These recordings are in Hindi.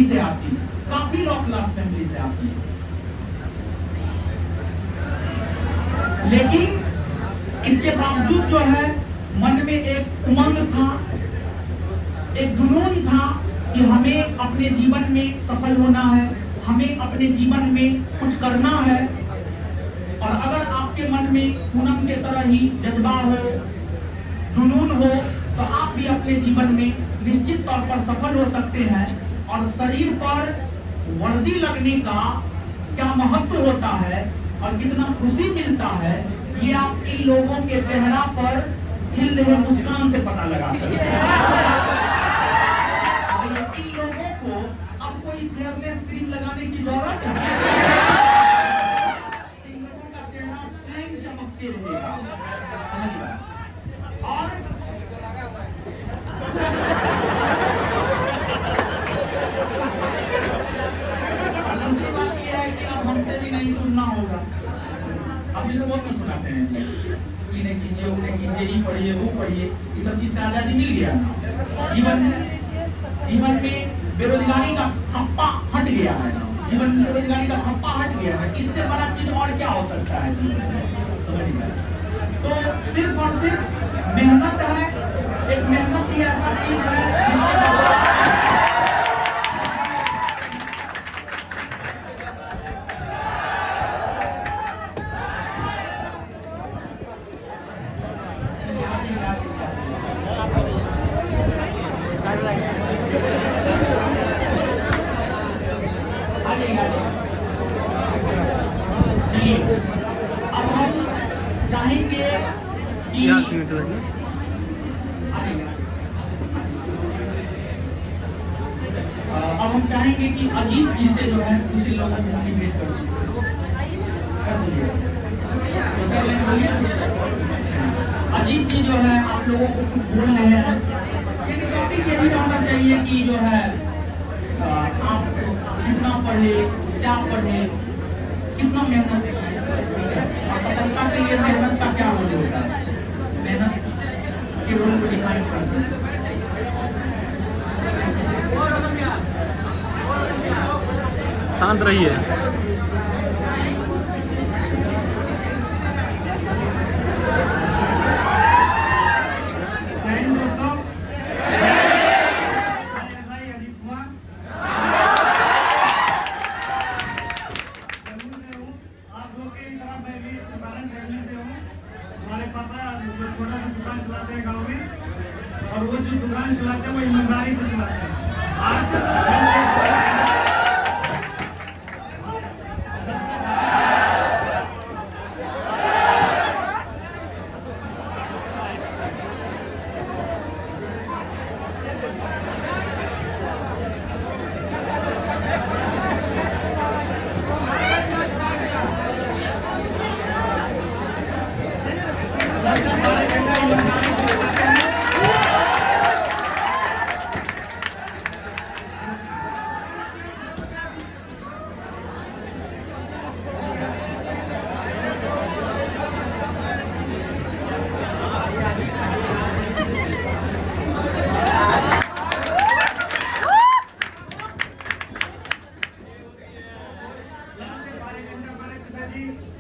फैमिली से आती है, काफी लो क्लास फैमिली से आती है, लेकिन इसके बावजूद जो है मन में एक उमंग था, एक जुनून था कि हमें अपने जीवन में सफल होना है, हमें अपने जीवन में कुछ करना है। और अगर आपके मन में पूनम के तरह ही जज्बा हो, जुनून हो, तो आप भी अपने जीवन में निश्चित तौर पर सफल हो सकते हैं। और शरीर पर वर्दी लगने का क्या महत्व होता है और कितना खुशी मिलता है, ये आप इन लोगों के चेहरा पर खिल रहे मुस्कान से पता लगा सकते हैं। इन लोगों को अब कोई फेयरनेस क्रीम लगाने की जरूरत है, इन लोगों का चेहरा स्वयं चमकते रहेगा। और दूसरी बात यह है कि अब हमसे भी नहीं सुनना होगा। अभी लोग बहुत कुछ सुनाते हैं, इन्हें कीजिए, उन्हें कीजिए, ये पढ़िए, वो पढ़िए, ये सब चीज से आजादी मिल गया। जीवन में बेरोजगारी का ठप्पा हट गया है, जीवन में बेरोजगारी का ठप्पा हट गया है। इससे बड़ा चीज और क्या हो सकता है जीवन में? तो सिर्फ और सिर्फ मेहनत है, एक मेहनत ही ऐसा चीज है अब हम चाहेंगे कि अजीत जी से जो है दूसरे लोगों को मोटिवेट कर दीजिए। अजीत जी जो है आप लोगों को कुछ बोल रहे हैं, लेकिन टॉपिक यही रहना चाहिए कि जो है आप कितना पढ़े, क्या पढ़े, कितना मेहनत और सफलता के लिए मेहनत का क्या रोल होता है, मेहनत के रोल को डिफाइन करते हैं। शांत रहिए। हमारे पापा जो छोटा सा दुकान चलाते हैं गांव में, और वो जो दुकान चलाते हैं वो ईमानदारी से चलाते हैं।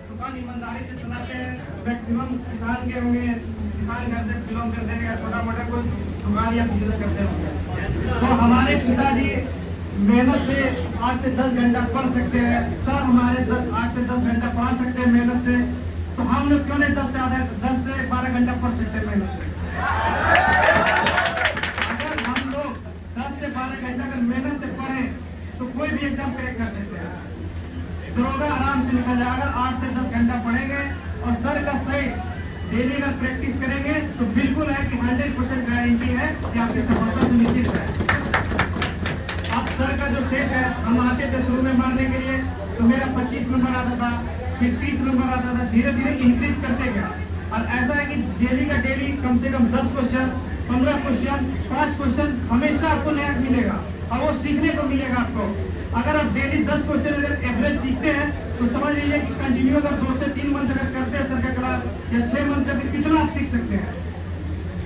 दुकान ईमानदारी से चलाते हैं। मैक्सिमम किसान के होंगे, किसान घर से बिलोंग करते हैं या छोटा मोटा कोई दुकान या बिजनेस करते होंगे। तो हमारे पिताजी मेहनत से 8 से 10 घंटा पढ़ सकते हैं। सर हमारे 8 से 10 घंटा पढ़ा सकते हैं मेहनत से, तो हम लोग क्यों नहीं 10 से 12 घंटा पढ़ सकते हैं मेहनत से? अगर हम लोग 10 से 12 घंटा अगर मेहनत से पढ़े तो कोई भी एग्जाम क्रैक कर सकते हैं। दरोगा आराम से निकल जाएगा। अगर 8 से 10 घंटा पढ़ेंगे और सर का सही डेली अगर प्रैक्टिस करेंगे तो बिल्कुल है कि 100% गारंटी है कि आपकी सफलता सुनिश्चित है। अब सर का जो सेट है, हम आते थे शुरू में मारने के लिए तो मेरा 25 नंबर आता था, फिर 30 नंबर आता था, धीरे धीरे इंक्रीज करते गया। और ऐसा है कि डेली का डेली कम से कम 10 क्वेश्चन, 15 क्वेश्चन, 5 क्वेश्चन हमेशा आपको नया मिलेगा और वो सीखने को मिलेगा आपको। अगर आप डेली 10 क्वेश्चन अगर एवरेज सीखते हैं तो समझ लीजिए कि कंटिन्यू अगर 2 से 3 मंथ अगर करते हैं सर का क्लास या 6 मंथ करते कितना आप सीख सकते हैं।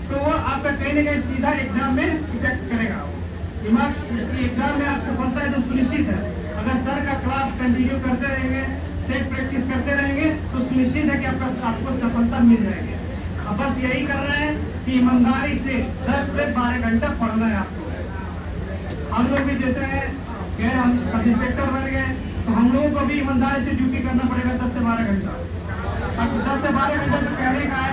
तो वो आपका कहीं ना कहीं सीधा एग्जाम में इफेक्ट करेगा। एग्जाम में आप सफलता एकदम सुनिश्चित है। अगर सर का क्लास कंटिन्यू करते रहेंगे, सेट प्रैक्टिस करते रहेंगे तो सुनिश्चित है कि आपको सफलता मिल जाएगी। अब बस यही कर रहे हैं कि ईमानदारी से 10 से 12 घंटा पढ़ना है आपको। हम लोग भी जैसे गए, हम सब इंस्पेक्टर बन गए तो हम लोगों को भी ईमानदारी से ड्यूटी करना पड़ेगा 10 से 12 घंटा। अब 10 से 12 घंटा तो कहने का है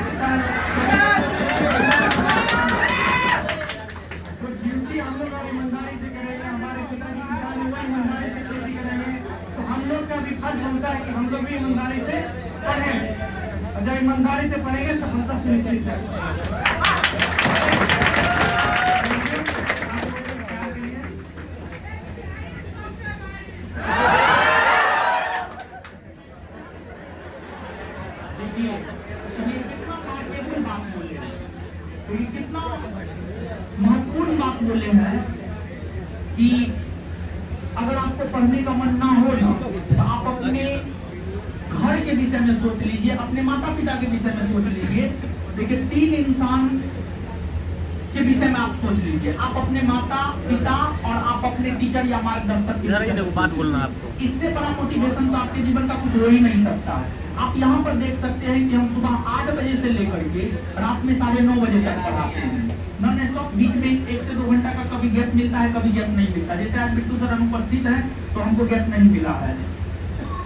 तो ड्यूटी हम लोग और ईमानदारी से करेंगे। हमारे पिताजी किसान हुआ ईमानदारी से खेती करेंगे तो हम लोग का भी फर्ज बनता है कि हम लोग भी ईमानदारी से पढ़ें। और जब ईमानदारी से पढ़ेंगे सफलता सुनिश्चित है। देखिए कितना महत्वपूर्ण बात बोले हैं, तो ये कितना महत्वपूर्ण बात बोले हैं कि अगर आपको पढ़ने का मन ना हो ना तो आप अपने घर के विषय में सोच लीजिए, अपने माता पिता के विषय में सोच लीजिए। देखिए 3 इंसान के विषय में आप सोच लीजिए, आप अपने माता पिता और आप अपने टीचर या मार्गदर्शक के विषय में बात बोलना आपको। इससे बड़ा मोटिवेशन तो आपके जीवन का कुछ हो ही नहीं सकता है। आप यहाँ पर देख सकते हैं कि हम सुबह 8 बजे से लेकर के रात में 9:30 बजे तक पढ़ाते हैं नॉन स्टॉप। बीच में 1 से 2 घंटा का कभी गैप मिलता है, कभी गैप नहीं मिलता। जैसे आज बिट्टू सर अनुपस्थित है तो हमको गैप नहीं मिला है।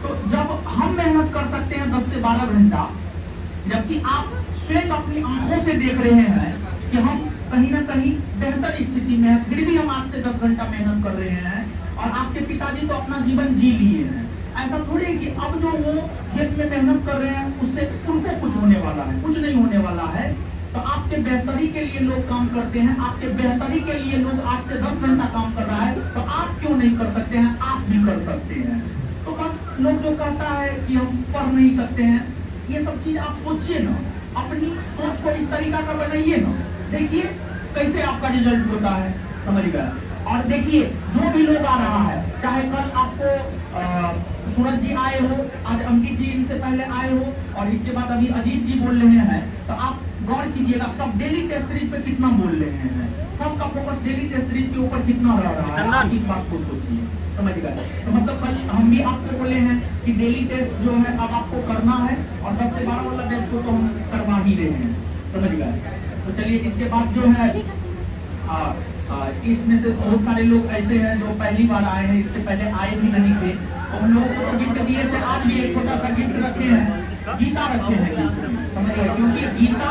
तो जब हम मेहनत कर सकते हैं 10 से 12 घंटा, जबकि आप स्वयं अपनी आंखों से देख रहे हैं कि हम कहीं ना कहीं बेहतर स्थिति में है, फिर भी हम आज से 10 घंटा मेहनत कर रहे हैं और आपके पिताजी तो अपना जीवन जी लिए हैं। ऐसा थोड़ी है कि अब जो वो खेत में मेहनत कर रहे हैं उससे उनको कुछ होने वाला है, कुछ नहीं होने वाला है। तो आपके बेहतरी के लिए लोग काम करते हैं, आपके बेहतरी के लिए लोग 8 से 10 घंटा काम कर रहा है, तो आप क्यों नहीं कर सकते हैं? आप भी कर सकते हैं। तो बस लोग जो कहता है कि हम पढ़ नहीं सकते हैं, ये सब चीज आप सोचिए ना, अपनी सोच को इस तरीका का बनाइए ना, देखिए कैसे आपका रिजल्ट होता है, समझ गया। और देखिए जो भी लोग आ रहा है, चाहे कल आपको सूरज जी आए हो, आज अंकित जी इनसे पहले आए हो और इसके बाद अभी अजीत जी बोल रहे हैं, तो आप गौर कीजिएगा सब डेली टेस्ट सीरीज पे कितना बोल रहे हैं, सबका फोकस डेली टेस्ट सीरीज के ऊपर कितना रह रहा है, आप इस बात को सोचिए, समझ गए। तो मतलब कल हम भी आपको बोले हैं कि डेली टेस्ट जो है अब आपको करना है और 10 से 12 वाला बैच को तो हम करवा ही रहे हैं, समझ गए। तो चलिए इसके बाद जो है इसमें से बहुत सारे लोग ऐसे हैं जो पहली बार आए हैं, इससे पहले आए भी नहीं थे। उन लोगों को गिफ्ट दिए थे, आज भी एक छोटा सा गिफ्ट रखे हैं, गीता रखे हैं गिफ्ट, समझ गए, क्योंकि गीता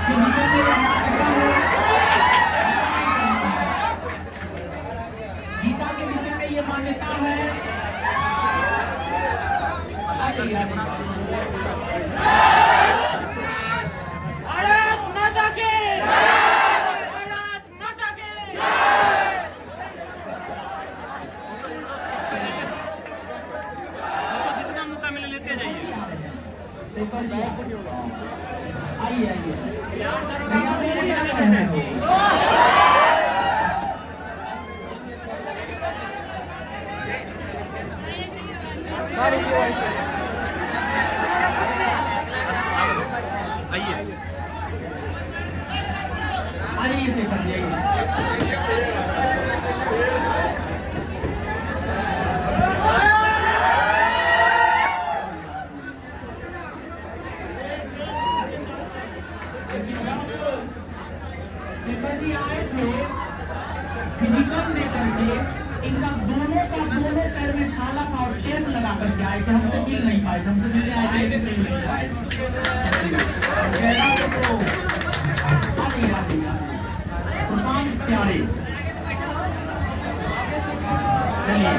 के विषय में मान्यता है, गीता के विषय में ये मान्यता है। आइए आइए से कर आए थे फिजिकल लेकर के, इनका दोनों पैर में छाला था और टेप लगा करके आए थे, हमसे मिल नहीं पाए, हमसे मिलने आए थे लेकिन मिल नहीं पाए। प्रशांत प्यारे, चलिए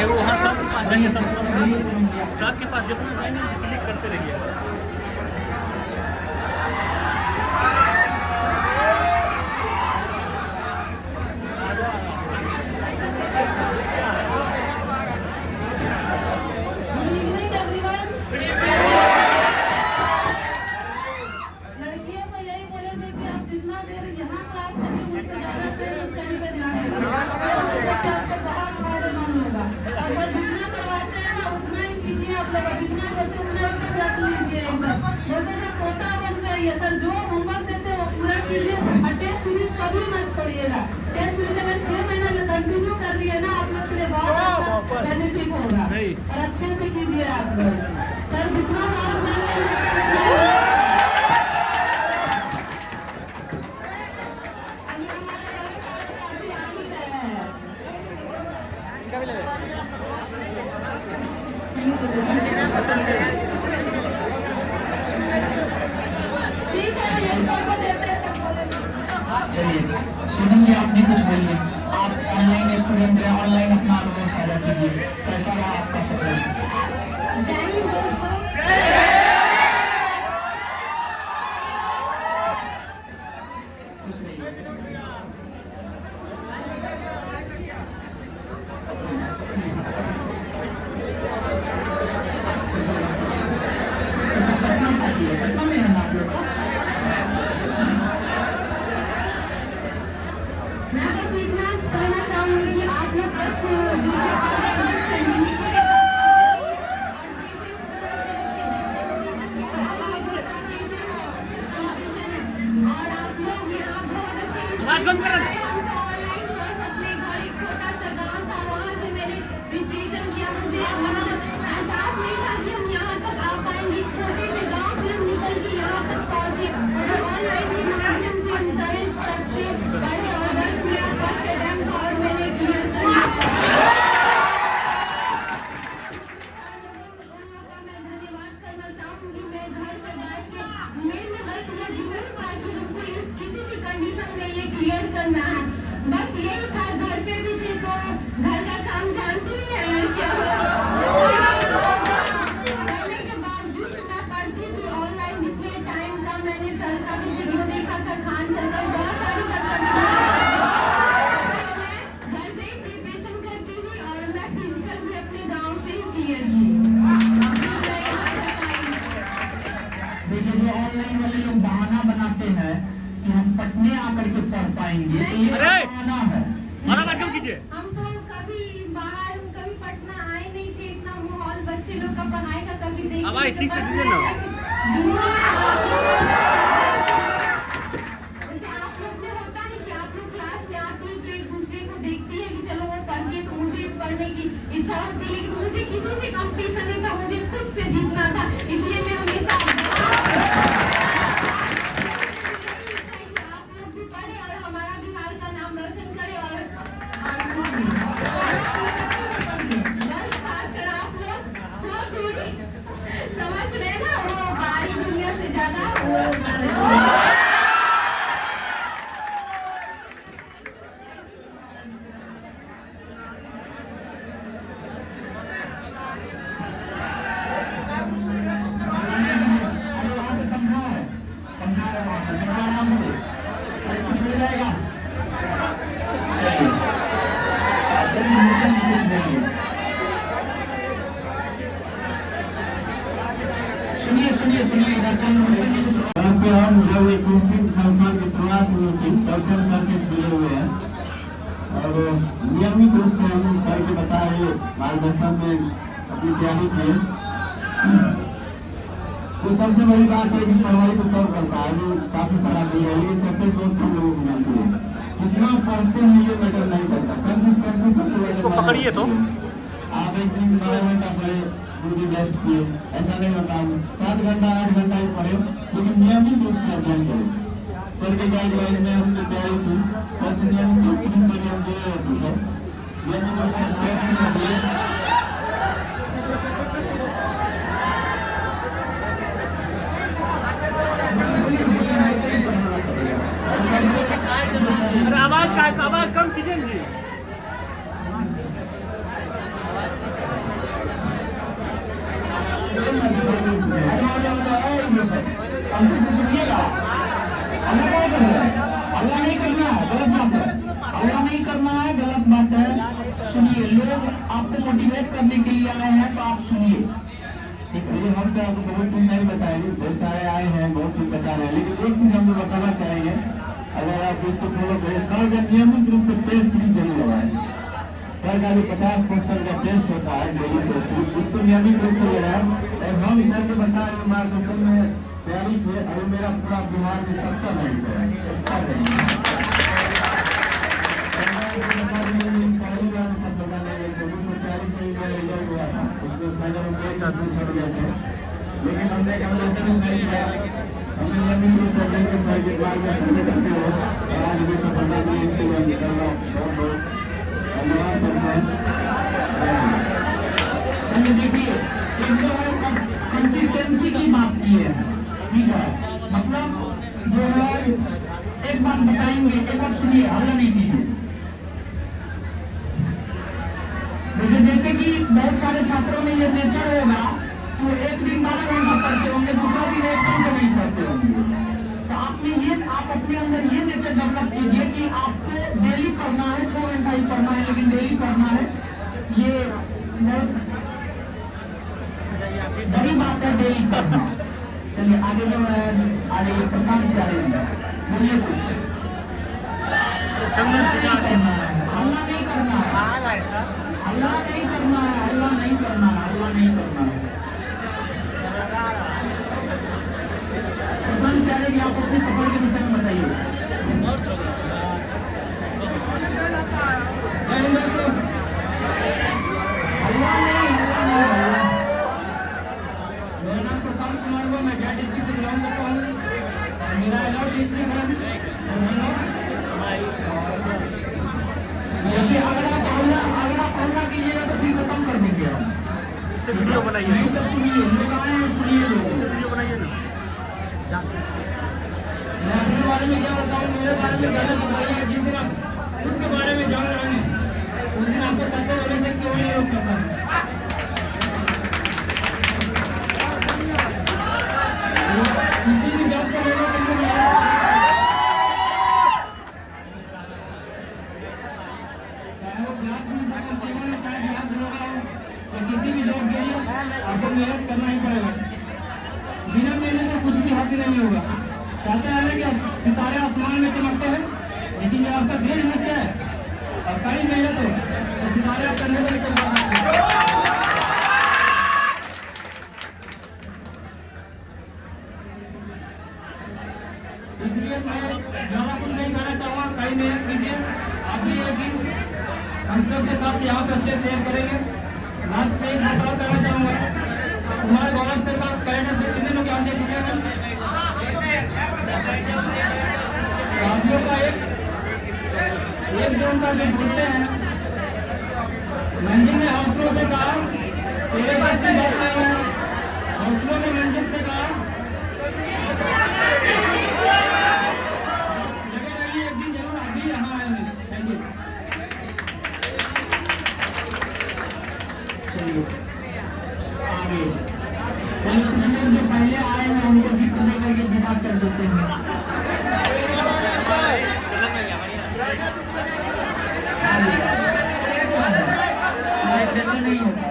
वहाँ सर के पास जाइए, सर के पास जितना जाएंगे क्लिक करते रहिए। जितना करवाते हैं ना उतना ही सर जो होमवर्क देते हैं वो पूरा कीजिए और टेस्ट सीरीज कभी मत छोड़िएगा। टेस्ट सीरीज अगर 6 महीना कंटिन्यू कर लिए ना आप लोग के लिए बहुत अच्छा बेनिफिट होगा और अच्छे से कीजिए आप लोग। सर जितना चलिए सुनेंगे, आपने कुछ बोलिए। आप ऑनलाइन स्टूडेंट हैं, ऑनलाइन अपना अनुभव साझा कीजिए, कैसा रहा आपका सफर? कुछ नहीं पटना में है ना आप लोग का? मैं बस इतना कहना चाहूंगी कि आप लोग बस और आप लोग यहाँ बहुत अच्छे आवाज बंद करो। ऑनलाइन क्लास अपने घर एक छोटा सा गाँव था वहाँ से मैंने प्रिपरेशन किया। मुझे एहसास नहीं था कि हम यहाँ तक आ पाएंगे। छोटे से गाँव से हम निकल के यहाँ तक पहुँचे और ऑनलाइन के माध्यम से हम सारे स्टेप से पढ़े और 10 में फर्स्ट अटेम्प्ट और मैंने क्लियर कर लिया। मैं धन्यवाद करना चाहूँगी। मैं घर पे बैठ के मेरे बस ये जुनून था कि हमको इस किसी भी कंडीशन में ये क्लियर करना है। बस यही था। घर पे भी थे तो घर का काम जानती ही है क्या करने के बावजूद मैं पढ़ती थी ऑनलाइन। इतने टाइम का मैंने सर का भी वीडियो देखा था, खान सर का, बहुत सारी सर का घर से ही प्रिपरेशन करती थी और मैं फिजिकल भी अपने गाँव से ही क्लियर की। देखिए जो ऑनलाइन वाले लोग बहाना बनाते हैं कि हम पटने आकर के पढ़ पाएंगे, तो ये अरे! बहाना है। मारा बात क्यों कीजिए? हम तो कभी बाहर कभी पटना आए नहीं थे। इतना माहौल बच्चे लोग का पढ़ाई का कभी देखे आवाज ठीक से दीजिए ना। जैसे आप लोग में होता है कि आप लोग क्लास में आते हैं तो एक दूसरे को देखती है कि चलो वो पढ़ती है तो मुझे पढ़ने की इच्छा होती है, लेकिन मुझे किसी से कंपटीशन नहीं था, मुझे खुद से जीतना था। इसलिए मैं हमेशा आप लोग भी पढ़े और हमारा बिहार का नाम रोशन करे और बस खासकर आप लोग वो दूरी समझ रहे ना, वो बाहरी दुनिया से ज्यादा वो अरे वहाँ पे पंखा है वहाँ पे, पंखा आराम से, अरे कुछ मिल जाएगा। चलिए मुझे कुछ बोलिए। सुनिए इधर यहाँ पे हम जब एक निश्चित संस्थान की शुरुआत हुई थी तब से हम सर से जुड़े हुए हैं और नियमित रूप से हम सर के बताए मार्गदर्शन में अपनी तैयारी किए। तो सबसे बड़ी बात है कि पढ़ाई तो सब करता है, जो काफी सारा भी है, लेकिन सबसे दोस्त हम लोगों को मिलती है। कितना पढ़ते हैं ये मैटर नहीं करता, कंसिस्टेंसी सबसे इसको पकड़िए तो। आप एक दिन 12 घंटा पढ़े, 2 दिन रेस्ट किए, ऐसा नहीं होता। 7 घंटा 8 घंटा ही पढ़े, लेकिन नियमित रूप से अध्ययन करें। सर के गाइडलाइन में हम जो तैयारी की, सर से नियमित रूप से हम जुड़े रहते सर नियमित रूप से प्रयास करिए। अरे आवाज कम कीजिए जी। अल्लाह नहीं करना है, गलत बात है। अल्लाह नहीं करना है, गलत बात है। सुनिए, लोग आपको मोटिवेट करने के लिए आए हैं तो आप सुनिए। लेकिन हम तो आपको बहुत चीज नहीं बताएंगे, बहुत सारे आए हैं, बहुत चीज बता रहे हैं, लेकिन एक चीज हमको बताना चाहिए, अगर आप इसको फॉलो करें, सर का नियमित रूप से टेस्ट भी जरूर लगाए। सर का जो 50% का टेस्ट होता है डेली टेस्ट, उसको नियमित रूप से लगाए। और हम सर के बता रहे मार्गदर्शन में तैयारी थे। अभी मेरा पूरा बिहार में 70 रैंक है, 70 रैंक। पहली बार सब बता नहीं, 2440 में मेरा रिजल्ट हुआ था, उसमें फाइनल में एक आदमी छड़ गए थे, लेकिन हमने नहीं किया। हमने नियमित रूप से बैंक के सर के बाद में सर्वे करते हो और आज भी सफलता के लिए इसके लिए निकल रहा हूँ। बहुत बहुत धन्यवाद करते हैं। चलिए देखिए, एक जो है कंसिस्टेंसी की बात की है, ठीक है, मतलब जो है एक बात बताएंगे, एक बात सुनिए, हल्ला नहीं कीजिए। जैसे कि बहुत सारे छात्रों में ये नेचर होगा तो एक दिन 12 घंटा पढ़ते होंगे, दूसरा दिन एकदम से नहीं पढ़ते होंगे। तो आप अपने अंदर ये नेचर डेवलप कीजिए कि आपको डेली पढ़ना है, 6 घंटा ही पढ़ना है, लेकिन डेली पढ़ना है। ये बहुत बड़ी बात है, डेली पढ़ना। चलिए आगे जो है, आगे प्रशांत प्यारे बोलिए कुछ। हल्ला नहीं करना है, हल्ला नहीं करना है, हल्ला नहीं करना है, हल्ला नहीं करना है, हल्ला नहीं करना है। प्रशांत प्यारे जी, आप अपने सफर के विषय में बताइए। हल्ला नहीं, मेरा नाम प्रशांत कुमार हुआ, मैं गया डिस्ट्रिक्ट से बिलोंग करता हूँ। मेरा अलॉट डिस्ट्रिक्ट है। देखिए, अगर आप हल्ला कीजिएगा तो फिर खत्म कर देंगे हम। इससे वीडियो बनाइए, नहीं तो सुनिए, लोग आए हैं, सुनिए लोग। वीडियो बनाइए ना। मैं अपने बारे में क्या बताऊँ, मेरे बारे में ज़्यादा सुनाइए। जिस दिन आप खुद के बारे में जान रहे हैं, उस दिन आपको सक्सेस होने से क्यों नहीं रोक सकता है। किसी भी जॉब को लेने के लिए चाहे वो ब्लॉक में चाहे ब्लॉक होगा या किसी भी जॉब के लिए आपको मेहनत करना ही पड़ेगा। बिना मेहनत के कुछ भी हासिल नहीं होगा। कहते हैं कि सितारे आसमान में चमकते हैं, लेकिन जब आपका दृढ़ निश्चय है और कड़ी मेहनत हो तो सितारे आप करने में चमक सकते हैं। इसलिए मैं ज़्यादा कुछ नहीं कहना चाहूँगा, कहीं मेहनत कीजिए। आप भी एक दिन हम सब के साथ यहाँ पे स्टेज शेयर करेंगे। लास्ट में एक बदलाव करना चाहूँगा, कुमार गौरव सर का कैलेंडर से कितने लोग जानते हैं? का एक जो उनका जो बोलते हैं, मंजिल ने हौसलों से कहा तेरे पास की बात नहीं है, हौसलों ने मंजिल से कहा एक दिन जरूर आप भी यहाँ आएंगे। चलिए आगे चलिए, कुछ लोग जो पहले आए हैं उनको भी पता करके विदा कर देते हैं। जगह नहीं होता।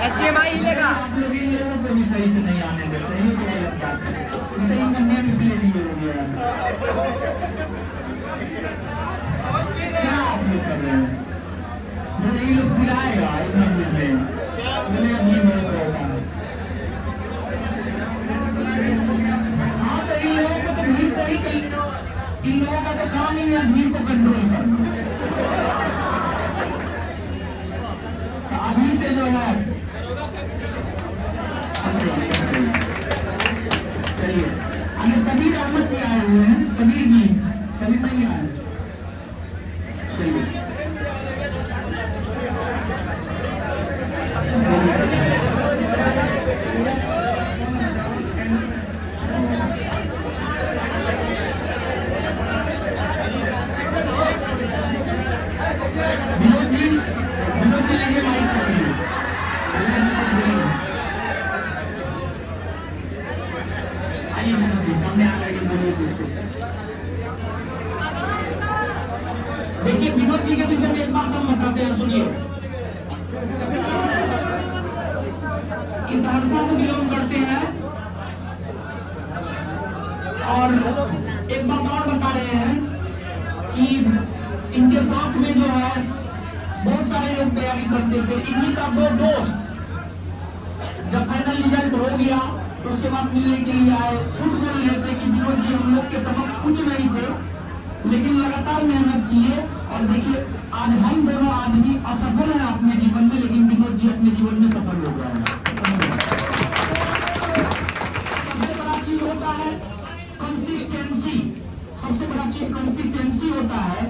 HDMI हिलेगा। आप लोग इन लोगों को भी सही से नहीं आने देते, ये तो गलत बात है। नहीं करने में भी हो गया, क्या आप लोग कर रहे हैं? मुझे ये लोग बुलाएगा इतना कुछ में, मैंने अभी मेरे को होगा। हाँ तो इन लोगों को तो भीड़ को ही कहीं, इन लोगों का तो काम ही है भीड़ को कंट्रोल करना। तो अभी से जो है चलिए आगे सबीर अहमद जी आए हुए हैं। सबीर जी, सबीर नहीं आए, चलिए विनोद जी लेंगे माइक पकड़िए। आइए विनोद जी सामने आ करके बोलिए कुछ। देखिए विनोद जी के विषय में एक बात हम बताते हैं, सुनिए। सहरसा से बिलोंग करते हैं और एक बात और बता रहे हैं कि इनके साथ में जो है बहुत सारे लोग तैयारी करते थे। इन्हीं का 2 दोस्त जब फाइनल रिजल्ट हो गया तो उसके बाद मिलने के लिए आए, खुद बोल रहे थे कि विनोद जी हम लोग के समक्ष कुछ नहीं थे, लेकिन लगातार मेहनत किए और देखिए आज हम दोनों आदमी असफल हैं अपने जीवन में, लेकिन विनोद जी अपने जीवन में सफल हो गए हैं। सबसे बड़ा चीज होता है कंसिस्टेंसी, सबसे बड़ा चीज कंसिस्टेंसी होता है।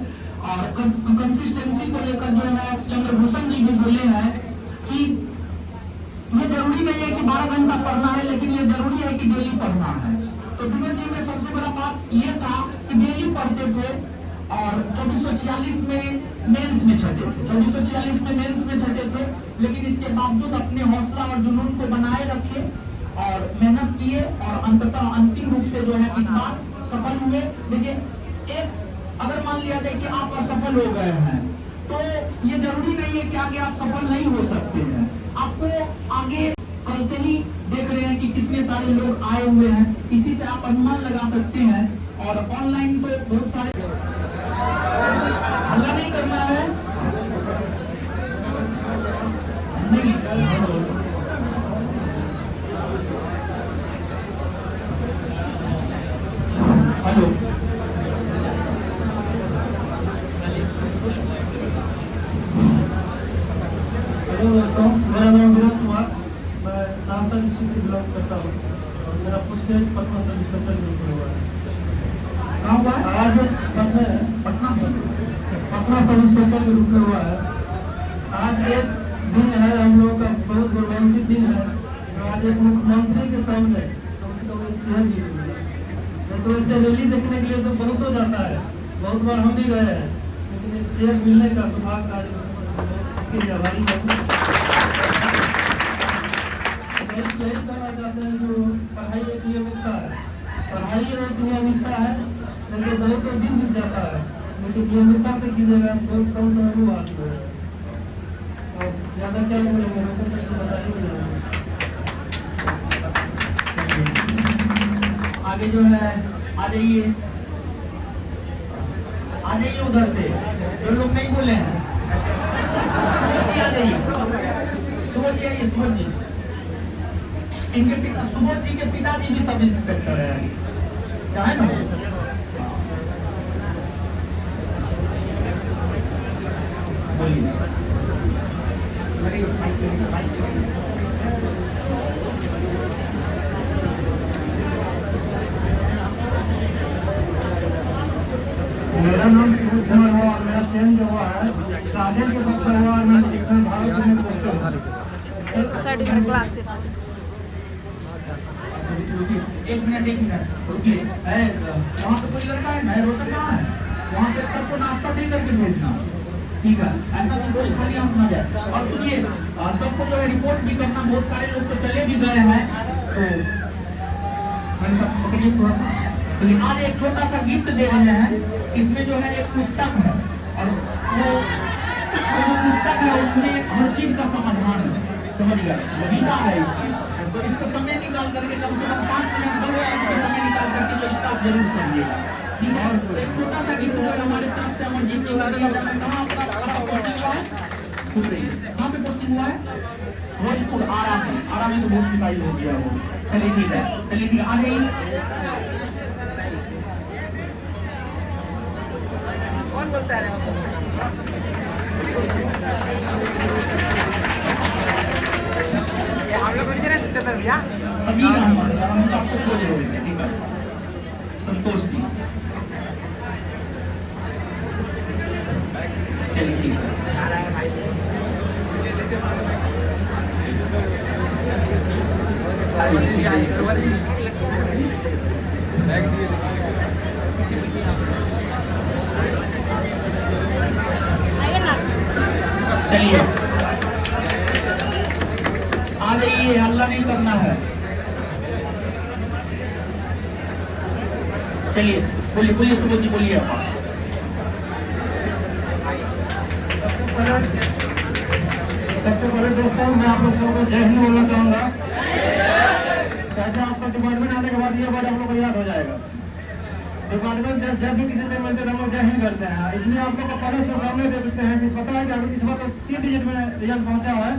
और कंसिस्टेंसी को लेकर जो है चंद्रभूषण जी भी बोले हैं कि ये जरूरी नहीं है कि 12 घंटा पढ़ना है, लेकिन ये जरूरी है कि डेली पढ़ना है। तो विनोद जी में सबसे बड़ा बात ये था कि डेली पढ़ते थे और 2446 में मेंस में छठे थे, 2446 में मेंस में छठे थे, लेकिन इसके बावजूद अपने हौसला और जुनून को बनाए रखे और मेहनत किए और अंततः अंतिम रूप से जो है इस बार सफल हुए। देखिए एक अगर मान लिया जाए कि आप असफल हो गए हैं तो ये जरूरी नहीं है कि आगे आप सफल नहीं हो सकते हैं। आपको आगे कल से ही देख रहे हैं कि कितने सारे लोग आए हुए हैं, इसी से आप अनुमान लगा सकते हैं। और ऑनलाइन तो बहुत सारे हल्ला नहीं करना है, नहीं हेलो दोस्तों, मेरा नाम विनोद कुमार, मैं सहरसा डिस्ट्रिक्ट से बिलोंग करता हूँ और मेरा post graduate Patna sub inspector group में हुआ है। कहाँ हुआ है? आज पटना सब इंस्पेक्टर के रूप में हुआ है। आज एक दिन है हम लोगों का बहुत गौरवान्वित दिन है जो आज एक मुख्यमंत्री के सामने कम से कम एक चेयर भी मिली। नहीं तो ऐसे रैली देखने के लिए तो बहुत हो जाता है, बहुत बार हम भी गए हैं, लेकिन एक चेयर मिलने का सौभाग्य आज इसके लिए आभारी है। यही कहना चाहते हैं जो पढ़ाई एक नियमितता है, पढ़ाई एक नियमितता है, नहीं तो बहुत दिन बीत जाता है, लेकिन नियमितता से कीजिएगा बहुत कम समय में हासिल हो जाएगा। और ज़्यादा क्या बोलेंगे, वैसे सबको बता ही नहीं। आगे जो है आ जाइए उधर से जो लोग नहीं बोले हैं। सुबोध जी आइए, सुबोध जी। इनके पिता सुबोध जी के पिताजी भी सब इंस्पेक्टर है, क्या है ना? बोलिए। मेरा नाम सुबोध कुमार हुआ और मेरा चयन जो हुआ है राजेंद्र के पक्ष हुआ और मैं इसमें भारत में पोस्टर हूँ। सर्टिफिकेट क्लास से एक मिनट रुकिए। वहाँ पे कोई लड़का है, मैं रोशन कहाँ है, वहाँ पे सबको नाश्ता दे करके भेजना, ठीक है? ऐसा भी कोई खाली आंख ना जाए। और सुनिए सबको जो है रिपोर्ट भी करना, बहुत सारे लोग तो चले भी गए हैं, तो मैंने सब पकड़िए थोड़ा सा। तो आज एक छोटा सा गिफ्ट दे रहे हैं, इसमें जो है एक पुस्तक है और वो पुस्तक है, उसमें हर चीज का समाधान है, समझ गए? गीता है इसकी। तो इसको समय निकाल करके कम से कम 5 मिनट 10 मिनट का समय निकाल करके जो इसका जरूर करिएगा, ठीक है? तो एक छोटा सा गिफ्ट जो है हमारे तरफ से अमरजीत जी का दिया जाता है। कहाँ आपका पोस्टिंग हुआ है? कहाँ पे पोस्टिंग हुआ है? भोजपुर, आरा में तो बहुत सिपाही हो गया वो। चलिए ठीक है, चलिए ठीक है, आ जाइए। कौन बोलता है? हम लोग चंद्र भैया सभी का हम आपको खोज रहे थे, ठीक है? संतोष जी, चलिए ठीक है। चलिए आ जाइए, हल्ला नहीं करना है। चलिए बोलिए बोलिए सुबोध जी, बोलिए। सबसे पहले दोस्तों मैं आप लोग सबको जय हिंद बोलना चाहूँगा। चाहे आपका डिपार्टमेंट आने के बाद ये वर्ड हम लोग को याद हो जाएगा। डिपार्टमेंट जब भी किसी से मिलते हैं हम लोग जय हिंद करते हैं। इसलिए आप लोग को पहले शुभकामनाएं दे देते हैं कि पता है कि अभी इस बार 3 डिजिट में रिजल्ट पहुंचा हुआ है,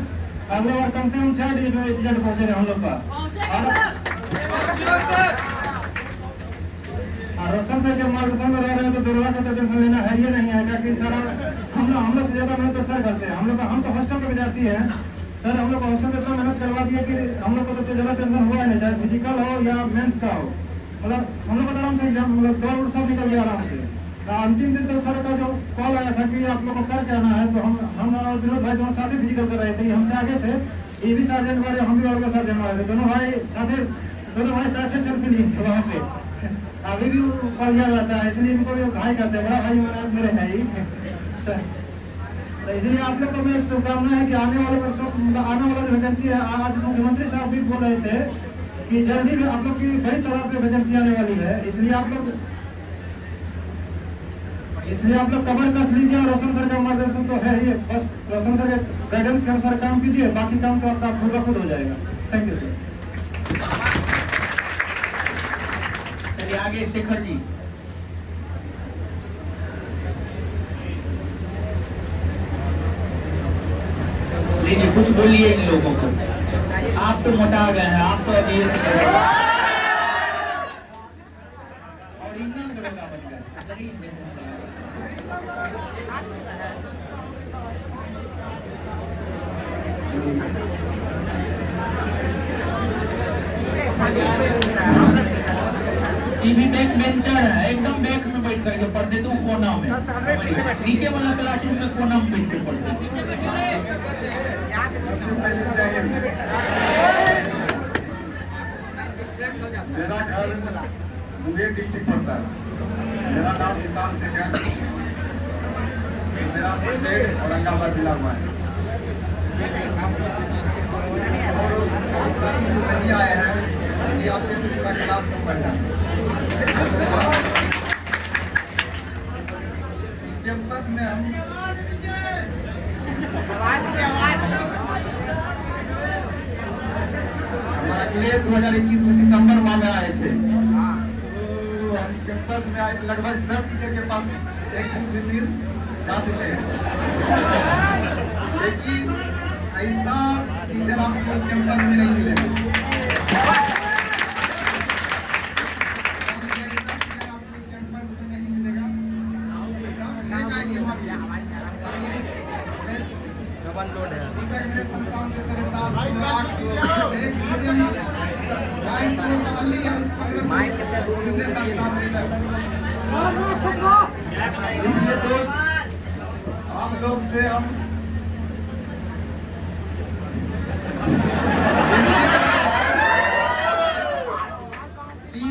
अगले बार कम से कम 6 डिजिट में रिजल्ट पहुंचेगा हम लोग का। और रोशन सर के मार्गदर्शन में रह रहे हैं तो दुर्गा का तो टेंशन लेना है ये नहीं है, क्योंकि सर हम लोग से ज्यादा मेहनत तो सर करते हैं। हम तो हॉस्टल के विद्यार्थी हैं, सर हम लोग हॉस्टल में इतना मेहनत करवा दिया कि हम लोग को तो ज्यादा टेंशन हुआ नहीं, चाहे फिजिकल हो या मेंस का हो। मतलब हम लोग आराम से एग्जाम मतलब दौड़ सब निकल गया आराम से। अंतिम दिन तो सर का जो कॉल आया था कि आप लोग को करके आना है, तो हम और विनोद भाई दोनों साथ ही फिजिकल कर रहे थे, हमसे आगे थे, ये भी सार्जेंट वाले हम भी और सार्जेंट वाले थे, दोनों भाई साथ सेल्फी लिए थे वहाँ पे। अभी भी कॉल किया जाता है, इसलिए इनको भी भाई करते हैं, बड़ा भाई मेरे है ही सर। तो इसलिए आप लोग को मेरी शुभकामना है कि आने वाला जो वैकेंसी है, आज मुख्यमंत्री साहब भी बोल रहे थे कि जल्दी में आप लोग की बड़ी तादाद में वैकेंसी आने वाली है। इसलिए आप लोग कमर कस लीजिए और रोशन सर का मार्गदर्शन तो है ही, बस रोशन सर के गाइडेंस के अनुसार काम कीजिए, बाकी काम तो आपका खुद ब खुद हो जाएगा। Thank you sir. चलिए आगे शेखर जी। लीजिए कुछ बोलिए इन लोगों को, आप तो मोटा गए हैं, आप तो अभी ये सब और इंजन दरोगा बन गए, लगी टीवी बैक बेंचर है, एकदम बैक में बैठ करके पढ़ते तो कोना में, नीचे वाला क्लासेस में कोना में बैठ के पढ़ते। मेरा घर मुंगेर डिस्ट्रिक्ट पड़ता है, मेरा नाम विशाल शेखर, मेरा स्टेट औरंगाबाद जिला हुआ है। साथी नहीं आए हैं, यदि आपके पूरा क्लास को पढ़ना कैंपस में हम अगले 2021 में सितंबर माह में आए थे, तो हम कैंपस में आए, लगभग सब टीचर के पास एक दिन जा चुके हैं, लेकिन ऐसा टीचर आपको कैंपस में नहीं मिलेगा। इसलिए दोस्त आप लोग से हम कि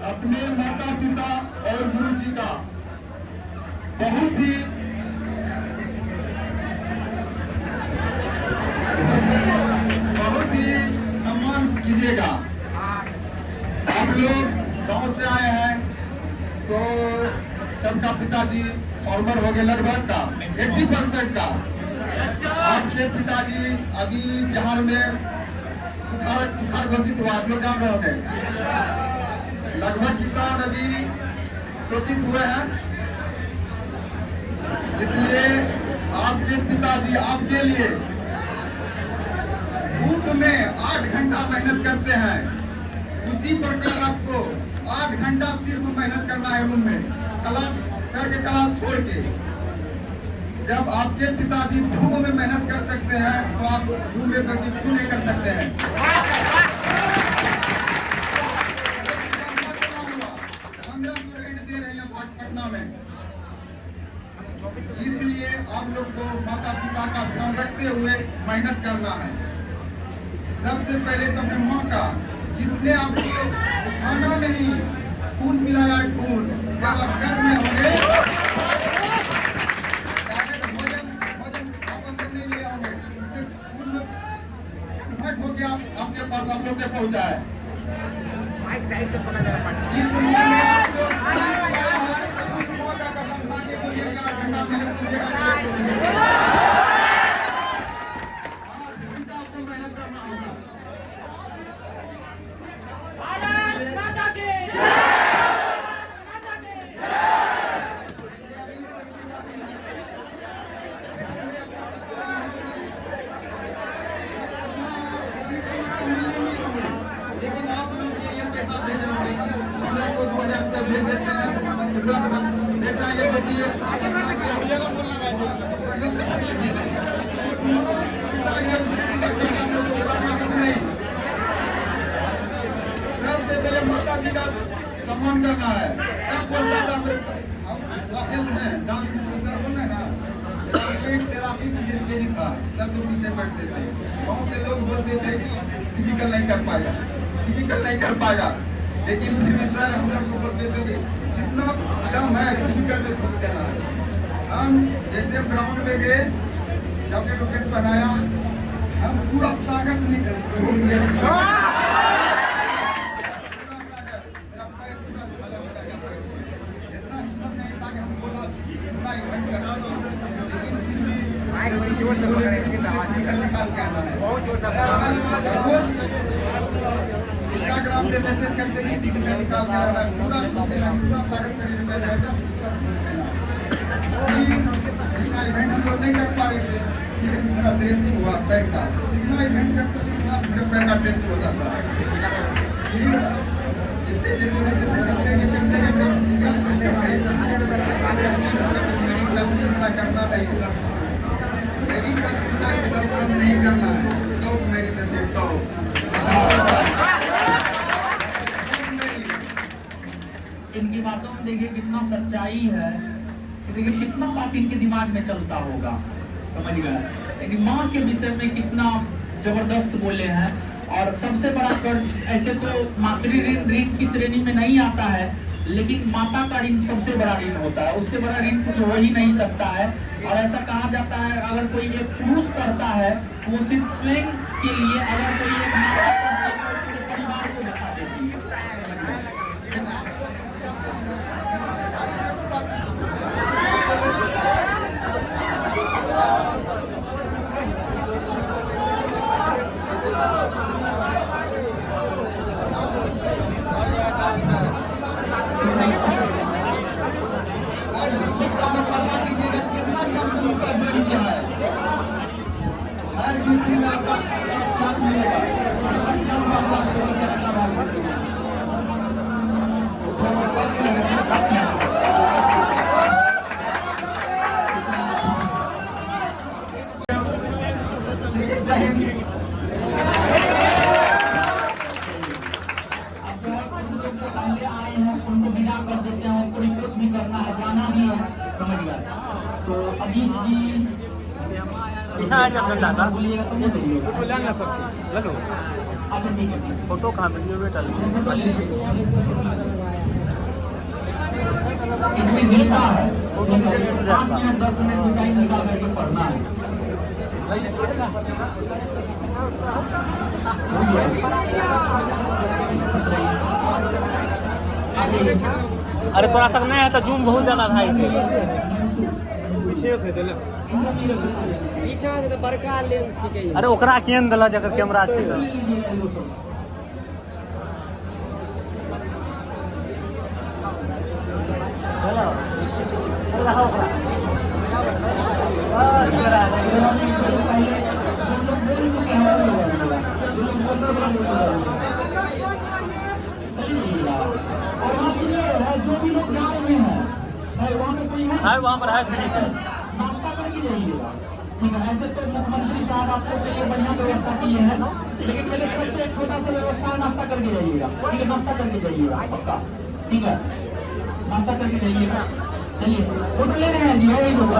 अपने माता पिता और गुरु जी का बहुत ही सम्मान कीजिएगा। आप लोग गांव से आए हैं तो सबका पिताजी फार्मर हो गए, लगभग का 80% का। आपके पिताजी अभी बिहार में सुखाड़ घोषित हुआ, आप लोग जान रहे होंगे, लगभग किसान अभी शोषित हुए हैं। इसलिए आपके पिताजी आपके लिए धूप में 8 घंटा मेहनत करते हैं, उसी प्रकार आपको 8 घंटा सिर्फ मेहनत करना है रूम में, क्लास सर के क्लास छोड़ के। जब आपके पिताजी धूप में मेहनत कर सकते हैं तो आप धूप में क्यों नहीं कर सकते हैं? 15 स्टूडेंट दे रहे हैं पटना में। इसलिए आप लोग को माता पिता का ध्यान रखते हुए मेहनत करना है। सबसे पहले तो अपने माँ का, जिसने आपको खाना नहीं खून पिलाया, खून जब आप घर में होंगे भोजन आप अंदर नहीं ले आओगे, खून में कन्वर्ट होके आपके पास आप लोग के पहुंचा है। जिस माँ ने आपको पिलाया है उस माँ का कसम खा के बोलिए कि 8 घंटा मेहनत कीजिएगा, आपको मेहनत करना होगा। भेज देते हैं बेटा ये बेटी है सबसे पहले माता जी का सम्मान करना है। सब बोलता था हेल्थ है सर बोल रहे ना 83 केजी था, सबसे पीछे बैठते थे। गाँव के लोग बोलते थे कि फिजिकल नहीं कर पाएगा, फिजिकल नहीं कर पाएगा, लेकिन फिर भी सर हम लोग को बोलते थे कि जितना दम है फिजिकल में ठोक देना है। हम जैसे ग्राउंड में गए, जॉकेट वॉकेट पहनाया, हम पूरा ताकत नहीं छोड़ दिया, इतना हिम्मत नहीं था कि हम बोला पूरा इवेंट करना, लेकिन फिर भी निकाल के आना है। रोज इंस्टाग्राम पे मैसेज करते कि फिजिकल निकाल के रहना है, पूरा इतना ताकत शरीर में रहेगा सब छोड़ देना। इसका इवेंट हम लोग नहीं कर पा रहे थे, लेकिन मेरा ड्रेसिंग हुआ पैर का, जितना इवेंट करते थे उतना मेरे पैर का ड्रेसिंग होता था। फिर जैसे जैसे जैसे करते गए मेरा फिजिकल करना नहीं, सब मेरी प्रतिष्ठा सब कम नहीं करना है, तो मेरी देखता हो इनकी बातों में देखिए कितना सच्चाई है, देखिए कितना बात इनके दिमाग में चलता होगा, समझ गए। लेकिन माँ के विषय में कितना जबरदस्त बोले हैं। और सबसे बड़ा कर्ज ऐसे तो मातृ ऋण की श्रेणी में नहीं आता है, लेकिन माता का ऋण सबसे बड़ा ऋण होता है, उससे बड़ा ऋण कुछ हो ही नहीं सकता है। और ऐसा कहा जाता है अगर कोई एक पुरुष करता है वो सिर्फ स्वयं के लिए, अगर कोई एक माता करती है तो पूरे परिवार को बता देती है। उनको बिना कर देते हैं, उनको रिपोर्ट भी करना है, जाना भी है, समझ गए। तो अजीत जी बोलिएगा तो नहीं बोलिएगा, अच्छा ठीक है। फोटो कहाँ वीडियो में डाल इसमें नेता है 5 मिनट 10 मिनट में टाइम निकाल करके पढ़ना है। अरे थोड़ा सा नहीं है तो जूम बहुत ज्यादा भाई थे। पीछे से तो बड़का लेंस ठीक है। अरे ओकरा केन दला जकर कैमरा अच्छी था। हेलो अल्लाह ओकरा जो भी लोग जा रहे हैं वहाँ पे कोई है, वहाँ पर है सीढ़ी पे नाश्ता करके जाइएगा, ठीक है। ऐसे तो मुख्यमंत्री साहब आपको के लिए बढ़िया व्यवस्था किए हैं, लेकिन मेरे तरफ से एक छोटा सा व्यवस्था है, नाश्ता करके जाइएगा, ठीक है। नाश्ता करके जाइएगा पक्का, ठीक है, नाश्ता करके जाइएगा। चलिए फोटो ले रहे हैं जी, वही लोग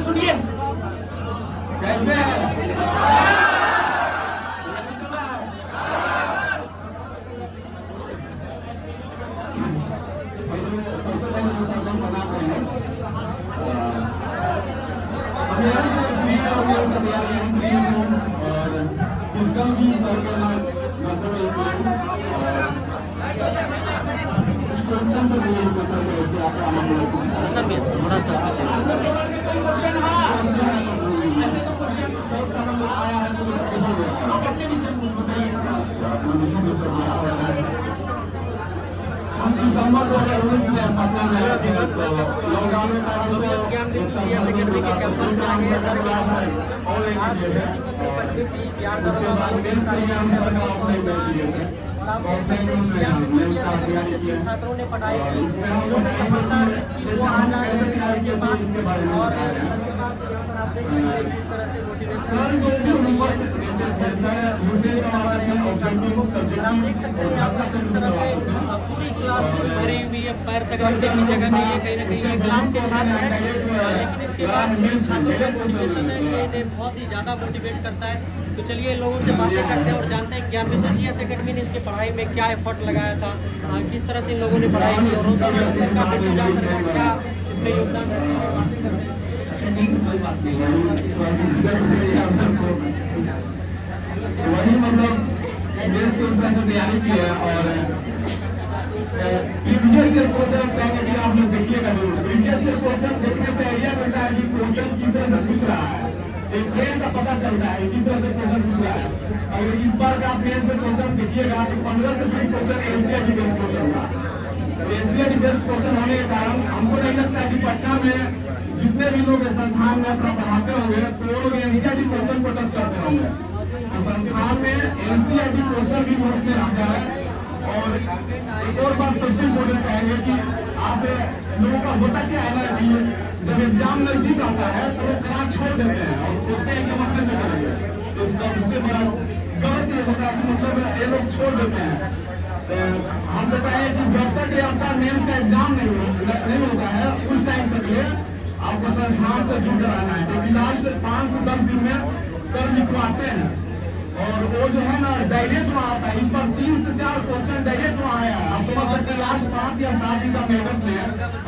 सुनिए कैसे है सबसे पहले तो सरगम बनाते हैं और कल भी सर के नजर में कुछ क्वेश्चन से बोलिए तो सर के इसके आप हम लोग कुछ सर मैं थोड़ा सा आपके मन में कोई क्वेश्चन है? ऐसे तो क्वेश्चन बहुत सारा लोग आया है तो आप अपने विषय में कुछ बताइए। अच्छा अपने विषय में सर आया हुआ है। हम दिसंबर 2019 में पटना में आए थे तो लॉकडाउन में कारण तो एक साल ऑनलाइन किए थे। उसके बाद मेंस के लिए हम सर का ऑफलाइन बैच लिए थे। ऑफलाइन में मेंस का तैयारी किए छात्रों ने पढ़ाई की, इसमें हम उन्होंने सफलता की जैसे वो हम आज आए कैसे हैं तैयारी किए थे इसके बारे में और बता रहे हैं। आप देख सकते हैं किस तरह से मोटिवेशन सर जो भी होमवर्क देते थे सर मुझे करवाते थे ऑब्जेक्टिव सब्जेक्ट आप देख सकते हैं यहाँ पर किस तरह से पूरी क्लास में भरी हुई है, पैर तक नीचे की जगह नहीं है, कहीं ना कहीं ये क्लास के छात्र हैं, लेकिन इसके बाद जो छात्रों का मोटिवेशन है ये इन्हें बहुत ही ज़्यादा मोटिवेट करता है। तो चलिए लोगों से बातें करते हैं और जानते हैं ज्ञानविंदु GS एकेडमी ने इसकी पढ़ाई में क्या एफर्ट लगाया था, किस तरह से इन लोगों ने पढ़ाई की और सर का बिंदु सर का क्या इसमें योगदान है, बातें करते हैं। वही मतलब देश की उसमें से तैयारी की है और प्रीवियस ईयर क्वेश्चन कहेंगे कि आप लोग देखिएगा जरूर। प्रीवियस ईयर क्वेश्चन देखने से आइडिया मिलता है कि क्वेश्चन किस तरह से पूछ रहा है, एक ट्रेंड का पता चलता है किस तरह से क्वेश्चन पूछ रहा है। अगर इस बार का आप मेंस में क्वेश्चन देखिएगा तो 15 से 20 क्वेश्चन एनसीईआरटी बेस्ड क्वेश्चन था। एनसीईआरटी बेस्ड क्वेश्चन होने के कारण हमको नहीं लगता कि पटना में जितने भी लोग संस्थान में अपना पढ़ाते होंगे तो वो लोग एनसीईआरटी क्वेश्चन को टच करते होंगे। तो संस्थान में एनसीईआरटी क्वेश्चन भी नोट्स में आता है। और एक और बात सबसे इम्पोर्टेंट कहेंगे कि आप लोगों का होता क्या है ना कि जब एग्जाम नजदीक आता है तो लोग क्लास छोड़ देते हैं और सोचते हैं कि हम अपने से करेंगे। तो सबसे बड़ा गलत ये होता है कि मतलब ये लोग छोड़ देते हैं। तो हम बताएं कि जब तक ये आपका मेंस का एग्जाम नहीं होता है उस टाइम तक ये आपको संस्थान से जुड़ रहना है, क्योंकि लास्ट 5 से 10 दिन में सर लिखवाते हैं और वो जो है ना डायरेक्ट वहाँ आता है। इस बार 3 से 4 क्वेश्चन डायरेक्ट वहाँ आया है। आप समझ सकते हैं लास्ट 5 या 7 दिन का मेहनत में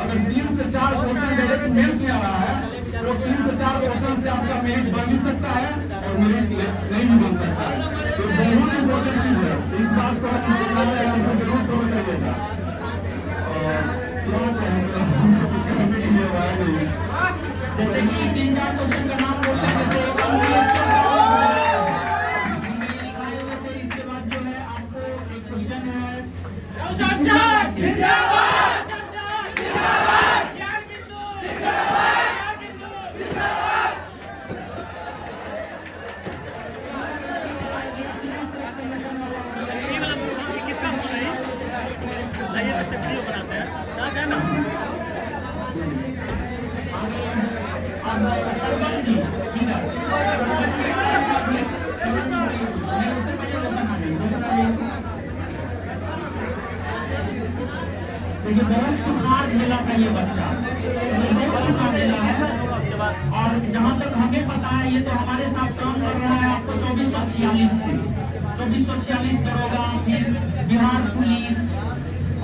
अगर 3 से 4 क्वेश्चन डायरेक्ट मेंस में आ रहा है तो 3 से 4 क्वेश्चन से आपका मेरिट बन भी सकता है और मेरिट नहीं भी बन सकता है। तो बहुत इम्पोर्टेंट चीज है, इस बात को हम जरूर फॉलो करिएगा। जैसे कि 3-4 क्वेश्चन का नाम बोलते हैं, जैसे इसके बाद जो है आपको एक क्वेश्चन है किसका वीडियो बनाते हैं साथ है ना। सरवन जी ठीक है, देखिए बहुत सुधार झेला था ये बच्चा, बहुत सुधार झेला है। और जहाँ तक हमें पता है ये तो हमारे साथ काम कर रहा है आपको 2446 से 2446 दरोगा, फिर बिहार पुलिस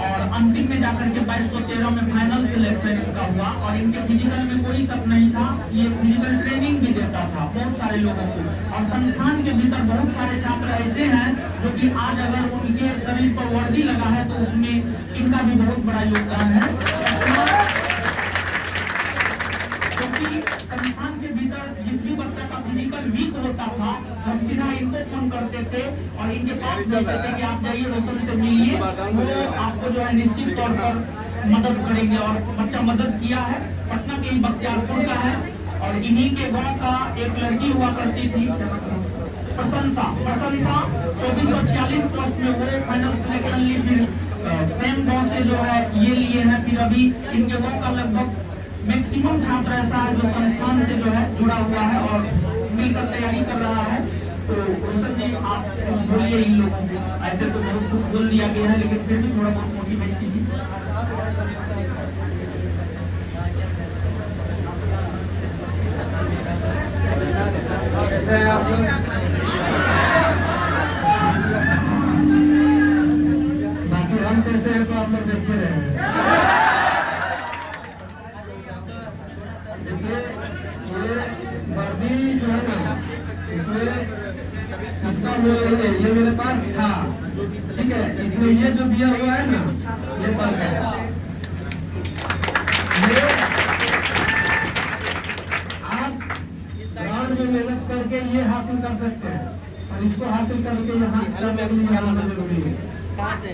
और अंतिम में जाकर के 2213 में फाइनल सिलेक्शन इनका हुआ। और इनके फिजिकल में कोई शक नहीं था, ये फिजिकल ट्रेनिंग भी देता था बहुत सारे लोगों को। और संस्थान के भीतर बहुत सारे छात्र ऐसे हैं जो कि आज अगर उनके शरीर पर वर्दी लगा है तो उसमें इनका भी बहुत बड़ा योगदान है, क्योंकि संस्थान के भीतर जिस भी बच्चा का फिजिकल वीक होता था हम सीधा इनको फोन करते थे और इनके पास जाते थे कि आप जाइए रोशन से मिलिए, वो आपको जो है निश्चित तौर पर मदद करेंगे। और बच्चा मदद किया है, पटना के ही बख्तियारपुर का है और इन्हीं के गांव का एक लड़की हुआ करती थी प्रशंसा 2446 पोस्ट में वो फाइनल सिलेक्शन ली, फिर सेम गांव से जो है ये लिए हैं। फिर अभी इनके गांव का लगभग मैक्सिमम छात्र ऐसा है जो संस्थान से जो है जुड़ा हुआ है और मिलकर तैयारी कर रहा है। तो रोशन जी आप कुछ बोलिए इन लोगों को, ऐसे तो बहुत कुछ बोल दिया गया है लेकिन फिर भी थोड़ा बहुत मोटिवेट कीजिए। कैसे हैं आप लोग? बाकी हम कैसे हैं तो आप लोग देखते रहे। ये वर्दी जो है ना इसमें इसका झूठा बोल रही है, ये मेरे पास था, ठीक है। इसमें ये जो दिया हुआ है ना, ये सर का है। आप ग्राउंड में मेहनत करके ये हासिल कर सकते हैं, और इसको हासिल करके यहाँ करने के लिए आना जरूरी है। कहाँ से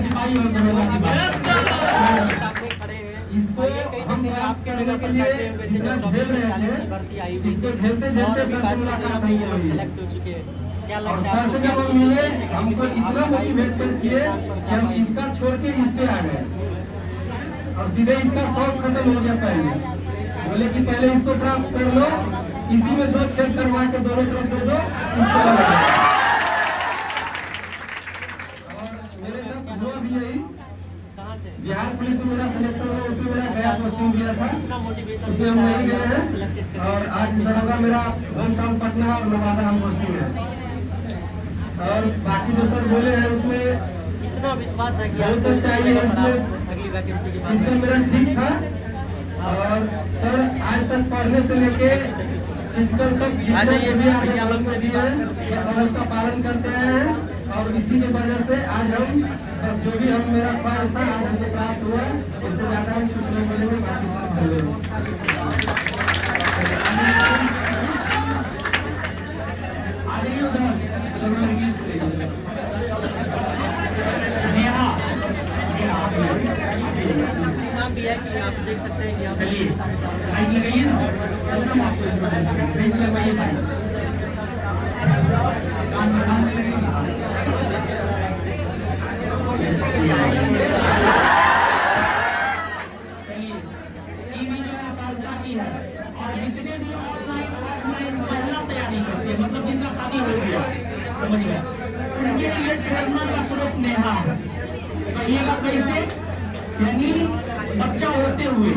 सिपाही और दरोगा की बात। सामने खड़े हैं, इसको हम प्राप्त करने के लिए जितना झेल रहे थे, इसको झेलते झेलते सर से मुलाकात हुई है। सेलेक्ट हो चुके हैं। क्या और लगता है सर से जब हम मिले, हमको इतना मोटिवेशन किए कि हम इसका छोड़ के इस पे आ गए, और सीधे इसका शौक खत्म हो गया। पहले बोले कि पहले इसको प्राप्त कर लो, इसी में 2 छेद करवा के दोनों तरफ दे दो, इसको लगा। और मेरे साथ हुआ भी यही, कहाँ से बिहार पुलिस में मेरा सिलेक्शन हुआ, उसमें मेरा गया पोस्टिंग दिया था, कितना मोटिवेशन उसमें हम नहीं गए हैं। और आज दरोगा मेरा होम टाउन पटना और नवादा हम पोस्टिंग है। और बाकी जो सर बोले हैं उसमें इतना विश्वास है कि बहुत आप सच्चाई है इसमें। अगली वैकेंसी के फिजिकल मेरा ठीक था, और सर आज तक पढ़ने से लेके फिजिकल तक जितना जो भी आगे लोग से दिए हैं, ये सब उसका पालन करते हैं। और इसी की वजह से आज हम बस जो भी हम मेरा ख्वाहिश था आज हमको प्राप्त हुआ। इससे ज्यादा हम कुछ नहीं बोलेंगे, बाकी सब चल रहे नेहा, नाम भी है कि आप देख सकते हैं कि आप चलिए माइक लगाइए ना, एकदम आपको इंट्रोड्यूस करेंगे। सही से लगवाइए माइक, कान में लगाइए। चलिए, टीवी जो है सालसा की है, और जितने भी ऑनलाइन ऑफलाइन महिला तैयारी करती है, मतलब जिनका शादी हो गया, समझ गए, उनके लिए प्रेरणा का स्रोत नेहा है। कहिएगा कैसे? यानी बच्चा होते हुए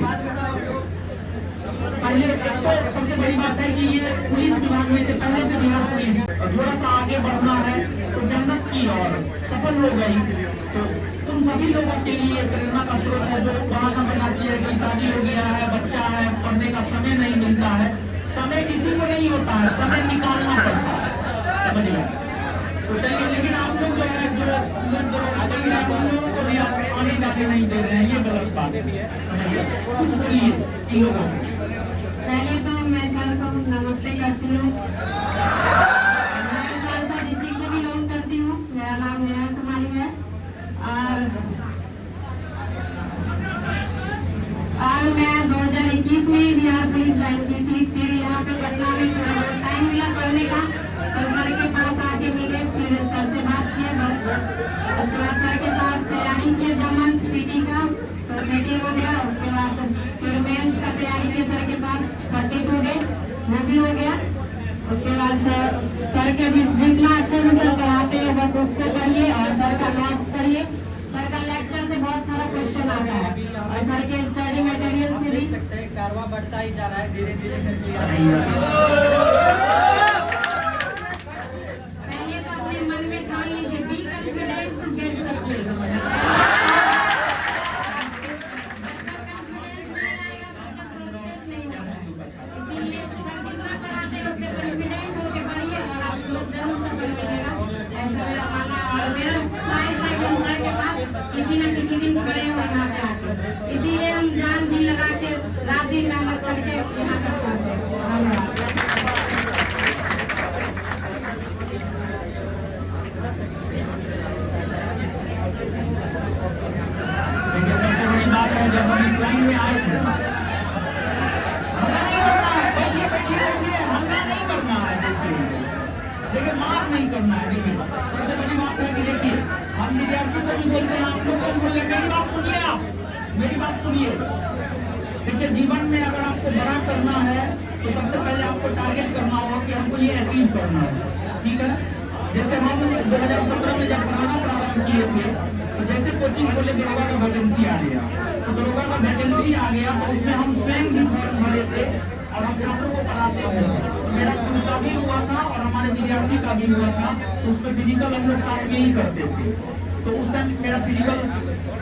पहले, एक तो सबसे बड़ी बात है कि ये पुलिस विभाग में थे पहले से, बिहार पुलिस, और थोड़ा सा आगे बढ़ना है तो मेहनत की और सफल हो गई। तो तुम सभी लोगों के लिए प्रेरणा का स्रोत है, जो बहाना बनाती है कि शादी हो गया है, बच्चा है, पढ़ने का समय नहीं मिलता है। समय किसी को नहीं होता है, समय निकालना पड़ता है, समझ गए। तो चलिए, लेकिन आप लोग जो है, जो लोग दरोगा बन रहे हैं, उन लोगों को भी आप आने जाने नहीं दे रहे हैं, ये गलत बात है, समझिए। कुछ बोलिए इन लोगों को। पहले तो मैं सर को नमस्ते करती हूँ। मैं सालसा डिस्ट्रिक्ट से बिलोंग करती हूँ। मेरा नाम नेहा कुमारी है, और मैं 2021 में बिहार पुलिस ज्वाइन की थी। फिर यहाँ पे पटना में थोड़ा टाइम मिला पढ़ने का, तो सर के पास आके मिले, फिर सर से बात किए। बस उसके बाद सर के पास तैयारी किए दमन पीटी का, तो पीटी हो गया। उसके बाद फिर मेंस का तैयारी किए सर के पास, फटिक हो गए, वो भी हो गया। उसके बाद सर के जितना अच्छे से सर पढ़ाते हैं बस उसको पढ़िए, और सर का नोट्स पढ़िए। सर का लेक्चर से बहुत सारा क्वेश्चन आता है, और सर के स्टडी मटेरियल से भी देख सकते हैं कारवा बढ़ता ही जा रहा है, धीरे धीरे करके। पहले तो अपने मन में ठान लीजिए, be confident to get success. इसीलिए सर जितना पढ़ाते हैं उसमें कॉन्फिडेंट होके पढ़िए, और आप लोग जरूर सफल मिलेगा, ऐसा मेरा मानना है। और मेरा ख्वाहिश है कि हम सर के पास किसी न किसी दिन खड़े हो यहाँ पे आके, इसीलिए हम जान जी लगा के रात दिन मेहनत करके यहाँ तक पहुँचे। धन्यवाद। देखिए, सबसे बड़ी बात है, जब हम इस लाइन में आए थे, हल्ला नहीं करना है, बैठिए बैठिए बैठिए, हल्ला नहीं करना है। देखिए, मार नहीं करना है। देखिए, सबसे बड़ी बात है कि देखिए, हम विद्यार्थी को भी बोलते हैं, आप लोग को भी बोलते हैं। मेरी बात सुनिए, आप मेरी बात सुनिए। देखिए, जीवन में अगर आपको बड़ा करना है तो सबसे पहले आपको टारगेट करना होगा कि हमको ये अचीव करना है, ठीक है। जैसे हम 2017 में जब पढ़ाना प्रारंभ किए थे, तो जैसे कोचिंग खोले दरोगा का वैकेंसी आ गया, तो दरोगा का वैकेंसी आ गया, तो उसमें हम स्वयं भी फॉर्म भरे थे, और हम छात्रों को पढ़ाते थे। मेरा खुद का भी हुआ था और हमारे विद्यार्थी का भी हुआ था, तो उसमें फिजिकल हम लोग साथ में ही करते थे। तो उस टाइम मेरा फिजिकल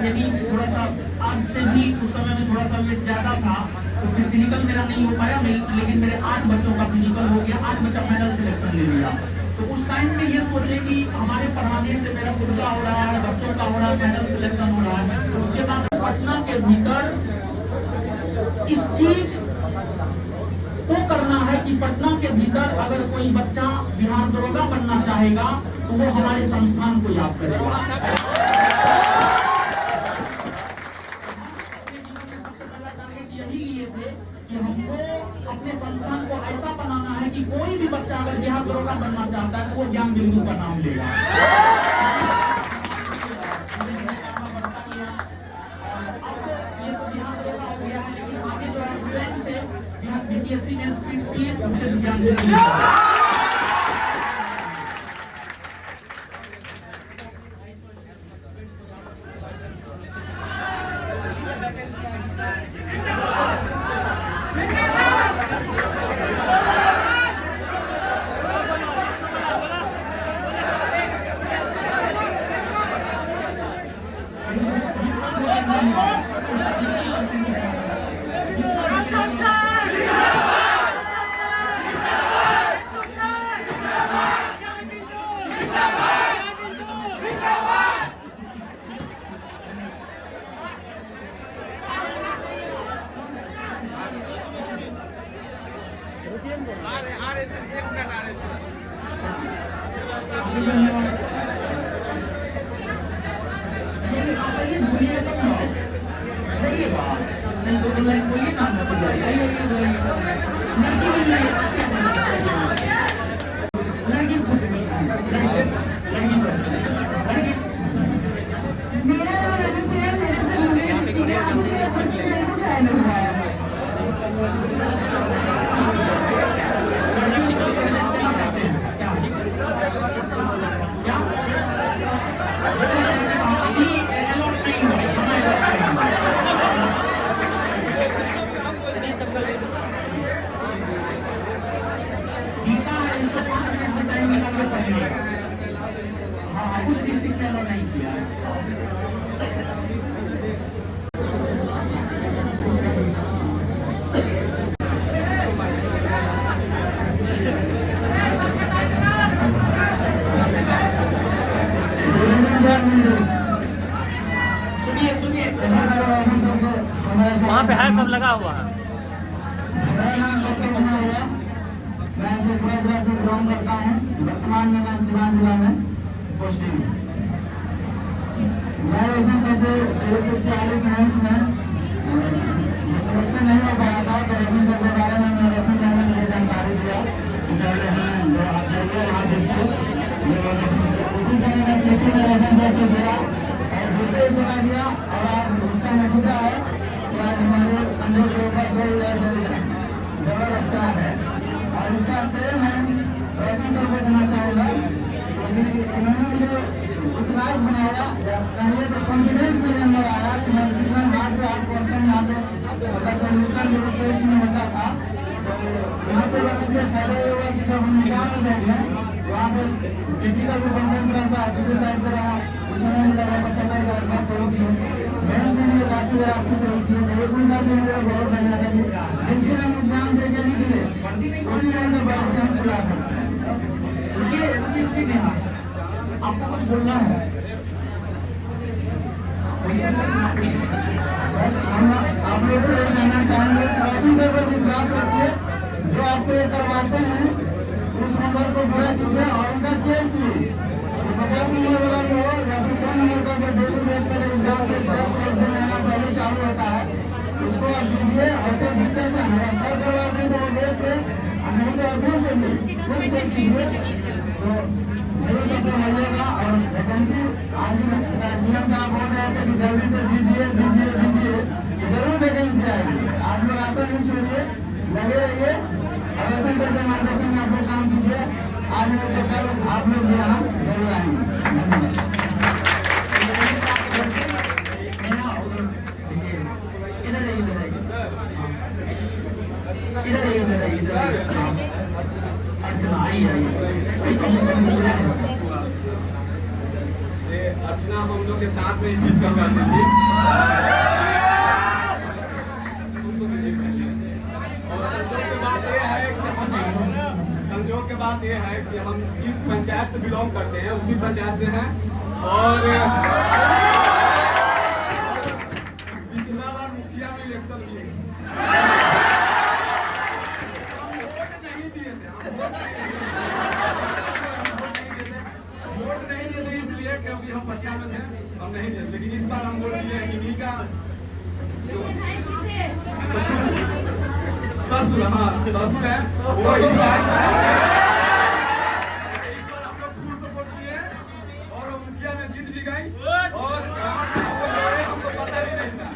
यानी थोड़ा सा आज से भी उस समय में थोड़ा सा वेट ज्यादा था, तो फिर फिजिकल मेरा नहीं हो पाया, लेकिन मेरे 8 बच्चों का फिजिकल हो गया, 8 बच्चा फाइनल सिलेक्शन ले लिया। तो उस टाइम में ये सोचे कि हमारे पढ़ाने से मेरा खुद का हो रहा है, बच्चों का हो रहा है, फाइनल सिलेक्शन हो रहा है। तो उसके बाद पटना के भीतर इस चीज को करना है कि पटना के भीतर अगर कोई बच्चा बिहार दरोगा बनना चाहेगा तो वो हमारे संस्थान को याद करेगा। यही लिए थे कि हमको अपने संस्थान को ऐसा बनाना है कि कोई भी बच्चा अगर बिहार दरोगा बनना चाहता है तो वो ज्ञान बिंदु का नाम लेगा। ये तो बिहार दरोगा हो गया है, लेकिन आगे जो है स्वयं से बिहार बीपीएससी में ज्ञान बिंदु वहाँ पे है सब लगा हुआ है। मैं सुपरवाइजर से काम करता हूँ। वर्तमान में मैं सिवान जिला में पोस्टिंग हूँ। मैं रोशन से 446 मेंस में सिलेक्शन नहीं हो पाया था, तो रोशन सर के बारे में मैं रोशन सर ने मुझे जानकारी दिया। सर हैं जो आप जाइए वहाँ देखिए, उसी समय मैं पीटी में रोशन सर से जुड़ा और जुड़ते ही चला गया और आज उसका नतीजा है कि आज हमारे अंदर के ऊपर 2000 डबल स्टार है। और इसका श्रेय मैं रोशन सर को देना चाहूँगा क्योंकि इन्होंने मुझे उस लायक बनाया। पहले तो कॉन्फिडेंस मेरे अंदर आया कि मैं कितना हार्ड से हार्ड क्वेश्चन यहाँ पे सोल्यूशन जो टेस्ट में होता था, तो यहाँ से बनने से पहले ये हुआ कि जब हम एग्जाम में बैठे वहाँ पे क्रिटिकल भी क्वेश्चन थोड़ा सा दूसरे टाइप का रहा, उसमें मुझे लगा 75 के आसपास सही किए। मैथ्स में मुझे 82 सही किए। तो एक हिसाब से मुझे बहुत बढ़िया था कि जिस दिन हम एग्जाम दे के निकले उसी दिन में बढ़ के हम सिला सकते हैं। आपको कुछ बोलना है? हम आप लोग से ये कहना चाहेंगे कि रोशन सर पर विश्वास रखिए। जो आपको ये करवाते हैं उस नंबर को पूरा कीजिए और उनका केस लिए 50 नंबर वाला जो हो या फिर 100 नंबर का जो डेली बेस पर एग्जाम से 10 और 2 महीना पहले चालू होता है उसको आप दीजिए और उसका डिस्कशन है। सर करवाते हैं तो वो बेस्ट है, नहीं तो अपने से भी खुद से कीजिए तो जरूर सबको मिलेगा। और वैकेंसी आज सीएम साहब बोल रहे थे कि जल्दी से दीजिए दीजिए दीजिए, जरूर वैकेंसी आएगी। आप लोग आशा नहीं छोड़िए, लगे रहिए और रोशन सर के मार्गदर्शन में आप लोग काम कीजिए। आज नहीं तो कल आप लोग भी यहाँ जरूर आएंगे। अर्चना हम लोग के साथ में इंग्लिश का करती थी और संजोग की बात यह है कि संजोग लोग के बात ये है कि हम जिस पंचायत से बिलोंग करते हैं उसी पंचायत से हैं और पिछला बार मुखिया में इलेक्शन लिए वोट नहीं दिए थे वोट नहीं दिए थे इसलिए क्योंकि हम पटिया में थे हम नहीं दिए, लेकिन इस बार हम वोट दिए इन्हीं का ससुर, हाँ ससुर है वो इस बार आप लोग फुल सपोर्ट किए और वो मुखिया में जीत भी गई और हमको पता भी नहीं था,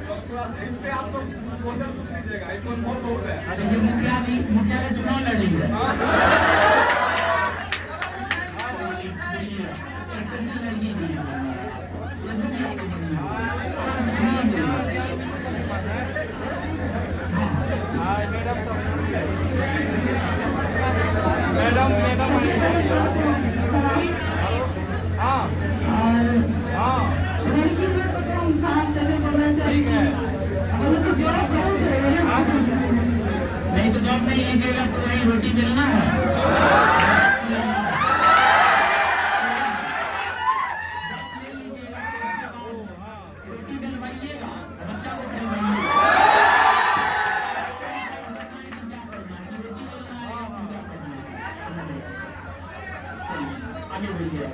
तो थोड़ा सही से आप लोग क्वेश्चन पूछ लीजिएगा कौन बहुत बहुत है। देखिए मुखिया का चुनाव लड़ी है। मैडम नहीं तो जॉब नहीं लीजिएगा तो वही रोटी मिलना है। रोटी मिलवाइएगा, बच्चा को खिलवाइएगा। आगे बढ़िए।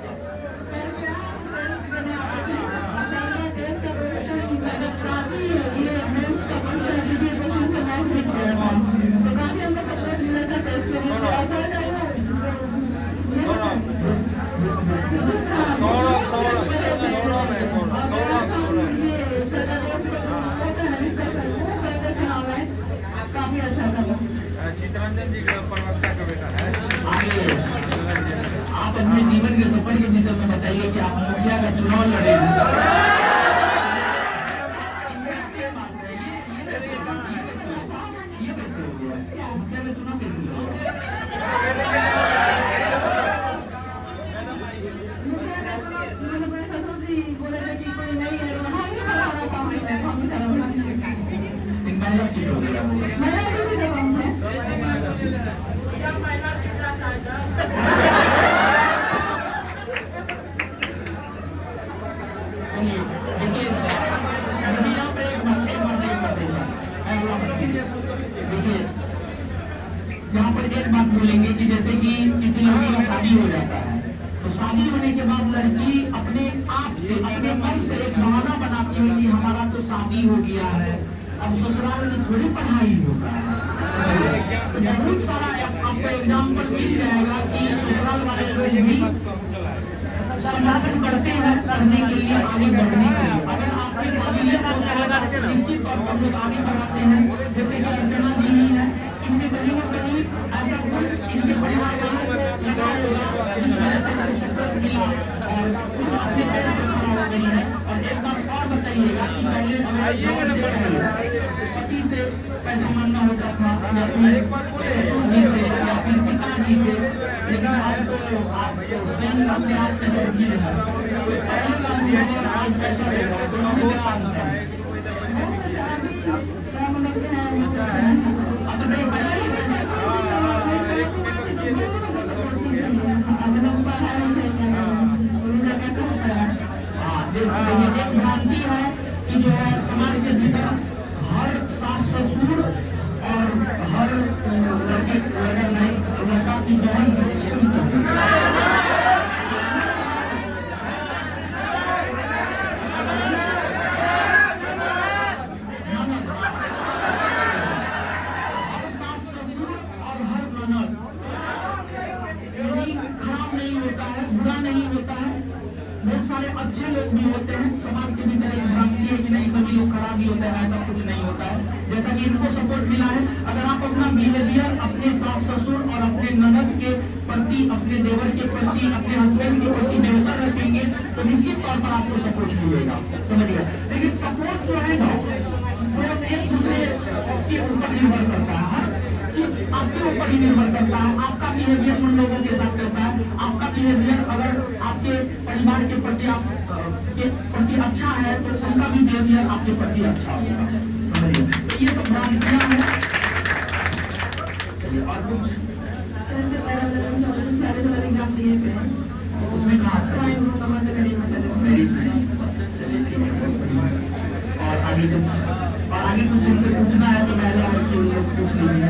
काफी अच्छा था। चितरंजन जी का प्रवक्ता का बेटा है। आगे आप अपने जीवन के सफर के विषय में बताइए कि आप मुखिया का चुनाव लड़े हैं। ये कैसे हो गया? मुखिया का चुनाव कैसे लड़ा? मैंने बड़े ससुर जी बोले थे कि कोई नहीं है, हम ही बना रहा था, हम ही सारा बना दिया। महिला सीट हो गया। महिला भी जब हम हैं देखिए यहाँ पे एक बात देखिए, यहाँ पर एक बात बोलेंगे कि जैसे कि किसी लड़की का शादी हो जाता है तो शादी होने के बाद लड़की अपने आप से अपने मन से एक बहाना बनाती है कि हमारा तो शादी हो गया है, अब ससुराल में थोड़ी पढ़ाई होगा। बहुत सारा आपको एग्जाम्पल मिल जाएगा कि ससुराल वाले लोग भी समर्थन करते हैं पढ़ने के लिए, आगे बढ़ने के लिए। अगर आपकी काबिलियत होता है तो निश्चित तौर पर लोग आगे बढ़ाते हैं। जैसे कि अर्चना दी हुई है, इनमें कहीं न कहीं ऐसा गुण इनके परिवार वालों को लगा होगा जिस वजह से उनको सपोर्ट मिला और अपने पैर पर खड़ा हो गई है। और एक बात और बताइएगा कि पहले पति से पैसा मांगना होता था या फिर जी से या फिर पिताजी से, लेकिन आज तो आप स्वयं अपने आप पैसे जी रहे हैं। पहले का अनुभव आज पैसा देगा दोनों में क्या अंतर है? अब तो नहीं पहले एक भ्रांति है कि जो है समाज के भीतर हर सास ससुर और हर लड़के लड़का की बहन खराब नहीं होता है, बुरा नहीं होता है। बहुत सारे अच्छे लोग भी होते हैं। समाज के भीतर एक भ्रांति है कि नहीं सभी लोग खराब ही होते हैं, ऐसा कुछ नहीं होता है। जैसा कि इनको सपोर्ट मिला है, अगर आप अपना बिहेवियर अपने सास ससुर और अपने ननद के प्रति, अपने देवर के प्रति, अपने हस्बैंड के प्रति बेहतर रखेंगे तो निश्चित तौर पर आपको सपोर्ट मिलेगा। समझिए, लेकिन सपोर्ट जो है ना वो एक दूसरे के ऊपर निर्भर करता है। हर चीज आपके ऊपर ही निर्भर करता है। आपका बिहेवियर उन लोगों के साथ कैसा है, आपका बिहेवियर अगर आपके परिवार के प्रति अच्छा है तो उनका भी बिहेवियर आपके प्रति अच्छा होगा। समझिए, तो ये सब भ्रांतियां हैं। और कुछ और आगे कुछ इनसे पूछना है तो पहले आपके लिए पूछ लीजिए।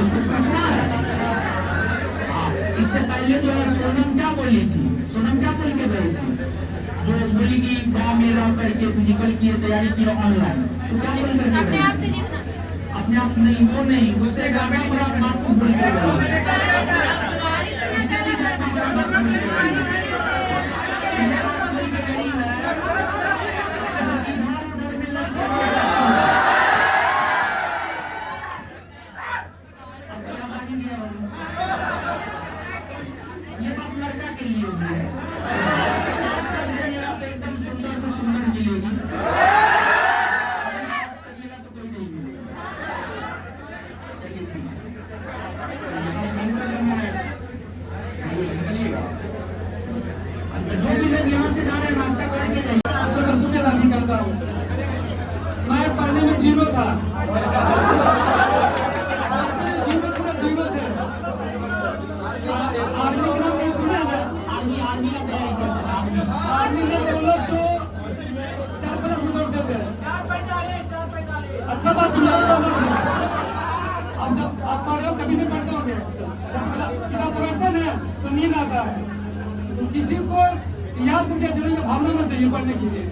कुछ पूछना है? हाँ, इससे पहले जो है सोनम क्या बोली थी? सोनम क्या बोल के गई थी? जो बोली कि गाँव में रह करके फिजिकल की तैयारी की ऑनलाइन, तो क्या बोल करके अपने आप से जीतना। अपने आप नहीं, वो नहीं, उससे गाना पूरा बात को बोल के गई। ये बात लड़का के लिए भी है। आप एकदम सुंदर से सुंदर मिलेगी, तो कोई नहीं मिलेगा। चलिए ठीक है, जो भी लोग यहाँ से जा रहे हैं नाश्ता करके जाइए। सुनेगा निकलता हूँ। मैं पढ़ने में जीरो था, जीरो पूरा जीरो थे। आप लोग ना नहीं सुने ना? आर्मी का तैयारी करते हैं, आर्मी में 1600 4 बरस में दौड़ते थे। अच्छा बात है, अच्छा बात है। अब जब आप पढ़ रहे हो कभी नहीं पढ़ते होंगे, जब किताब पढ़ते हैं ना तो नींद आता है। तो किसी को याद करके चलेंगे, भावना होना चाहिए पढ़ने के लिए।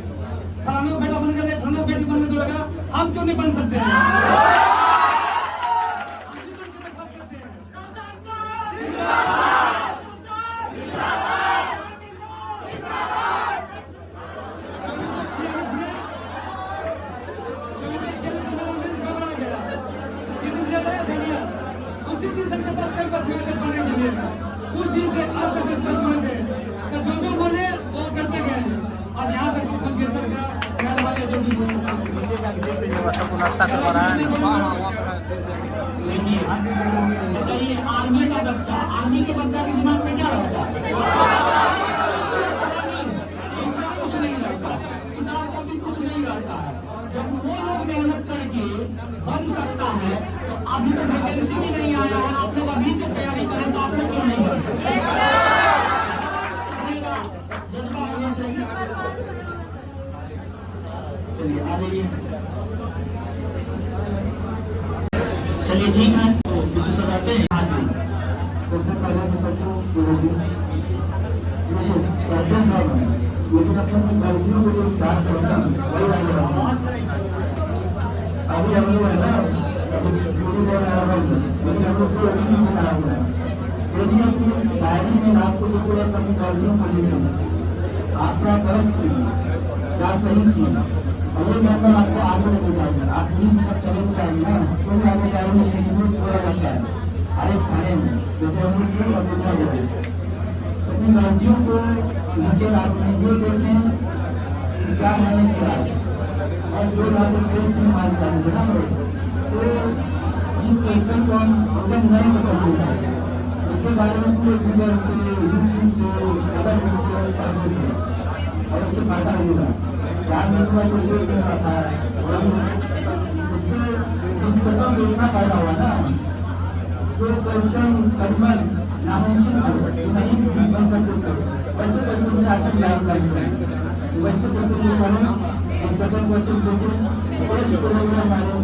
फलाने को बेटा बन गए, फलाने को बेटी बन के दौड़ेगा, हम क्यों नहीं बन सकते हैं? उसी दिन सबके पास कल बस हुए थे पढ़ने के लिए। उस दिन से आज तक सब बच हुए थे। सर जो बोले वो करते गए। आज यहाँ तक पहुँच गए सरकार घर वाले जो भी बोले। बताइए, आर्मी का बच्चा, आर्मी के बच्चा के दिमाग में क्या रहता है? कुछ नहीं रहता, किताब का भी कुछ नहीं रहता है। जब वो लोग मेहनत करके बन सकता है, तो अभी तो वैकेंसी भी नहीं आया है, आप लोग अभी से तैयारी करें तो आप लोग क्यों नहीं कर सकते? जज्बा होना चाहिए। चलिए आ जाइए। चलिए ठीक है, तो सब आते हैं आगे। सबसे पहले तो सबको करते सब है, लेकिन अपने गलतियों को जो स्टार्ट करना वही आगे बढ़ना। अभी हम लोग है ना, अभी शुरू हो रहा है, लेकिन हम लोग को अभी नहीं सिखाया हुआ है। यदि अपनी डायरी में आपको जो पूरा अपनी गलतियों को लिखें, आप क्या गलत की, क्या सही की, और ये मेंबर आपको आगे लेके जाएंगे। आप नहीं सब चले जाएंगे ना, तो आगे जाएंगे, लेकिन पूरा लगता है हर एक थाने में, जैसे हम लोग क्यों अभिज्ञा हो गए। अपनी गलतियों को नीचे आपने ये देखें क्या मैंने किया, और जो आपको टेस्ट में मान जाएंगे ना, तो इस क्वेश्चन को हम एकदम नहीं समझ पाएंगे। उसके बारे में पूरे गूगल से, यूट्यूब से, अदर से पढ़ सकते, और उससे फायदा होगा। चार मिनट में कुछ मिल रहा था, और उसके डिस्कशन से इतना फायदा हुआ ना, जो क्वेश्चन करीबन नामुमकिन हो, नहीं बन सकते थे, वैसे क्वेश्चन से आकर लाइव लगते हैं। वैसे क्वेश्चन को पढ़ें, डिस्कशन क्वेश्चन देखें, टेस्ट प्रोग्राम हमारे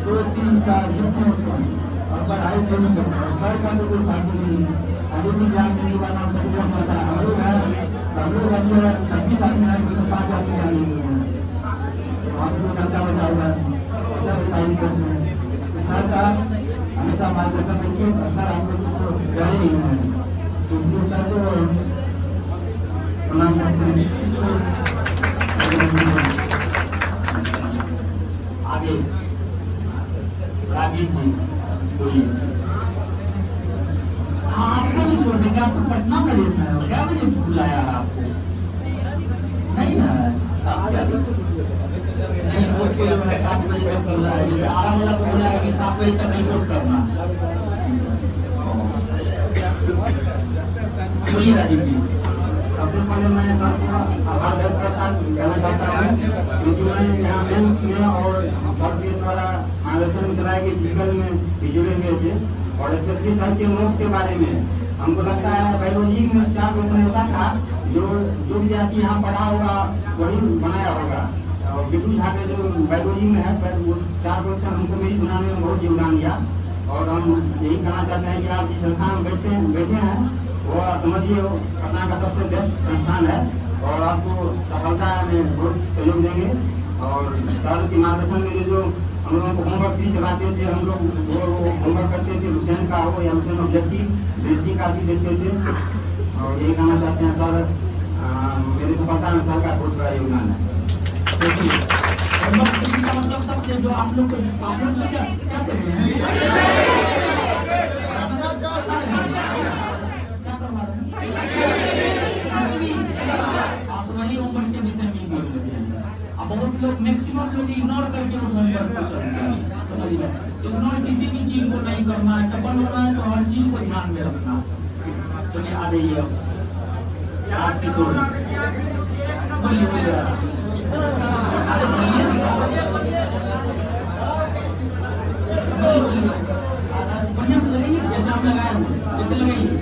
2, 3, 4 जितने होते हैं, और पढ़ाई नहीं करते हैं। सर का तो कोई बात नहीं है, अभी भी ज्ञान देने का नाम सभी का पता है। हम लोग हैं 26 आदमी हैं, 5 आदमी ज्ञान नहीं है, हम लोग घंटा बचा हुआ है, सब टाइम करते हैं। सर का हमेशा मार्गदर्शन देखिए, सर हम लोग को डरे नहीं है, इसलिए सर को प्रणाम करते हैं। आगे राजीव जी बोलिए। हाँ, आपको भी छोड़ देंगे, आपको पटना में रेसना है, क्या बजे बुलाया है आपको? नहीं ना, नहीं वोट को जो है 7 बजे तक करना है, जैसे आराम वाला को बोला है कि 7 बजे तक नहीं वोट करना। बोलिए राजीव जी। सबसे पहले मैं सबको आभार व्यक्त करना चाहता हूँ, क्योंकि मैं यहाँ मेंस में और सबके द्वारा मार्गदर्शन चलाए गए फिजिकल में जुड़े हुए थे और स्पेशली सर के नोट्स के बारे में हमको लगता है बायोलॉजी में 4 क्वेश्चन होता था जो विद्यार्थी यहाँ पढ़ा होगा वही बनाया होगा। और बिटू झा के जो बायोलॉजी में है पर वो 4 क्वेश्चन हमको मेरी बनाने में बहुत योगदान दिया। और हम यही कहना चाहते हैं कि आप जिस संस्थान में बैठे हैं वो समझिए पटना का सबसे बेस्ट संस्थान है और आपको सफलता में बहुत सहयोग देंगे। और सर के मार्गदर्शन में जो हम लोगों को होमवर्क भी चलाते थे, हम लोग वो होमवर्क करते थे लुसेंट का हो या लुसेंट ऑब्जेक्टिव दृष्टि का भी देखते थे। और यही कहना चाहते हैं सर मेरी सफलता में सर का बहुत बड़ा योगदान है। मतलब सब जो आप लोग क्या कर रहे हैं आप वही होमवर्क के विषय में बोल रहे हैं। अब बहुत लोग मैक्सिमम लोग इग्नोर करके उस होमवर्क को चलते हैं। समझिए इग्नोर किसी भी चीज को नहीं करना है, सफल होना है तो हर चीज को ध्यान में रखना है। चलिए आ रही है आज की सोच बोलिए बढ़िया से लगाइए जैसे आप लगाए जैसे लगाइए।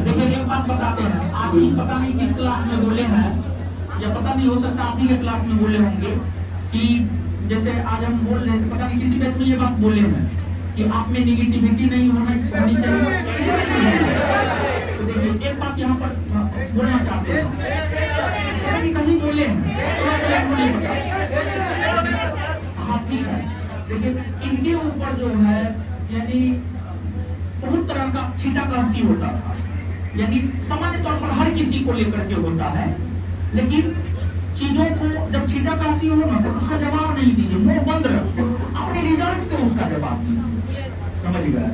देखिए एक बात बताते हैं, आज ही पता नहीं किस क्लास में बोले हैं या पता नहीं हो सकता आप ही के क्लास में बोले होंगे कि जैसे आज हम बोल रहे हैं, पता नहीं किसी बैच में ये बात बोले हैं कि आप में निगेटिविटी नहीं होनी चाहिए। तो देखिए एक बात यहाँ पर बोलना चाहते हैं, पता नहीं कहीं बोले हैं। हाँ ठीक है, देखिए इनके ऊपर जो है यानी बहुत तरह का छींटाकशी होता था, यानी सामान्य तौर पर हर किसी को लेकर के होता है, लेकिन चीजों को जब छींटाकशी हो ना तो उसका जवाब नहीं दीजिए, मुंह बंद रखो, अपने रिजल्ट से उसका जवाब दीजिए। समझ गए?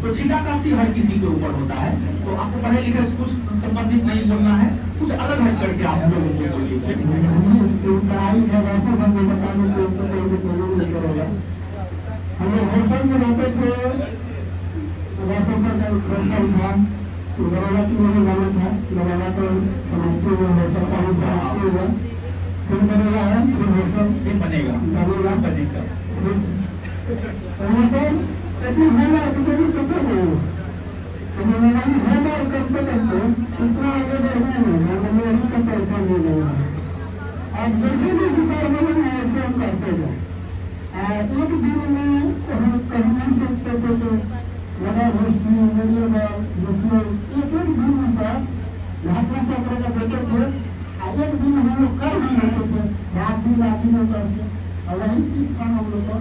तो छींटाकशी हर किसी के ऊपर होता है, तो आपको पढ़े लिखे से कुछ संबंधित नहीं बोलना है, कुछ अलग हट करके आप लोगों को बोलिए। पढ़ाई है वैसे हमने बताने के ऊपर हमें होटल में रहते थे, वैसे सर का होटल था, दरवाजा की मुझे गाना था, दरवाजा तो समझते हुए होटल का ही समझते हुए फिर बनेगा है, फिर होटल फिर बनेगा बनेगा। वैसे इतनी होगा कितनी कितने नहीं हमें होगा करते करते इतना आगे बढ़ना है, हमें इसका पैसा नहीं देगा। और जैसे जैसे सर बने ऐसे हम करते गए। एक दिन में हम कहीं नहीं सकते थे तो लगा गोष्ठी मिलेगा जिसमें एक दिन में सर महात्मा चक्र का देते थे। एक दिन हम लोग कर भी लेते थे, रात दिन में करके, और वही चीज का हम लोग को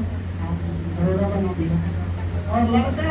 बना दिया। और लड़का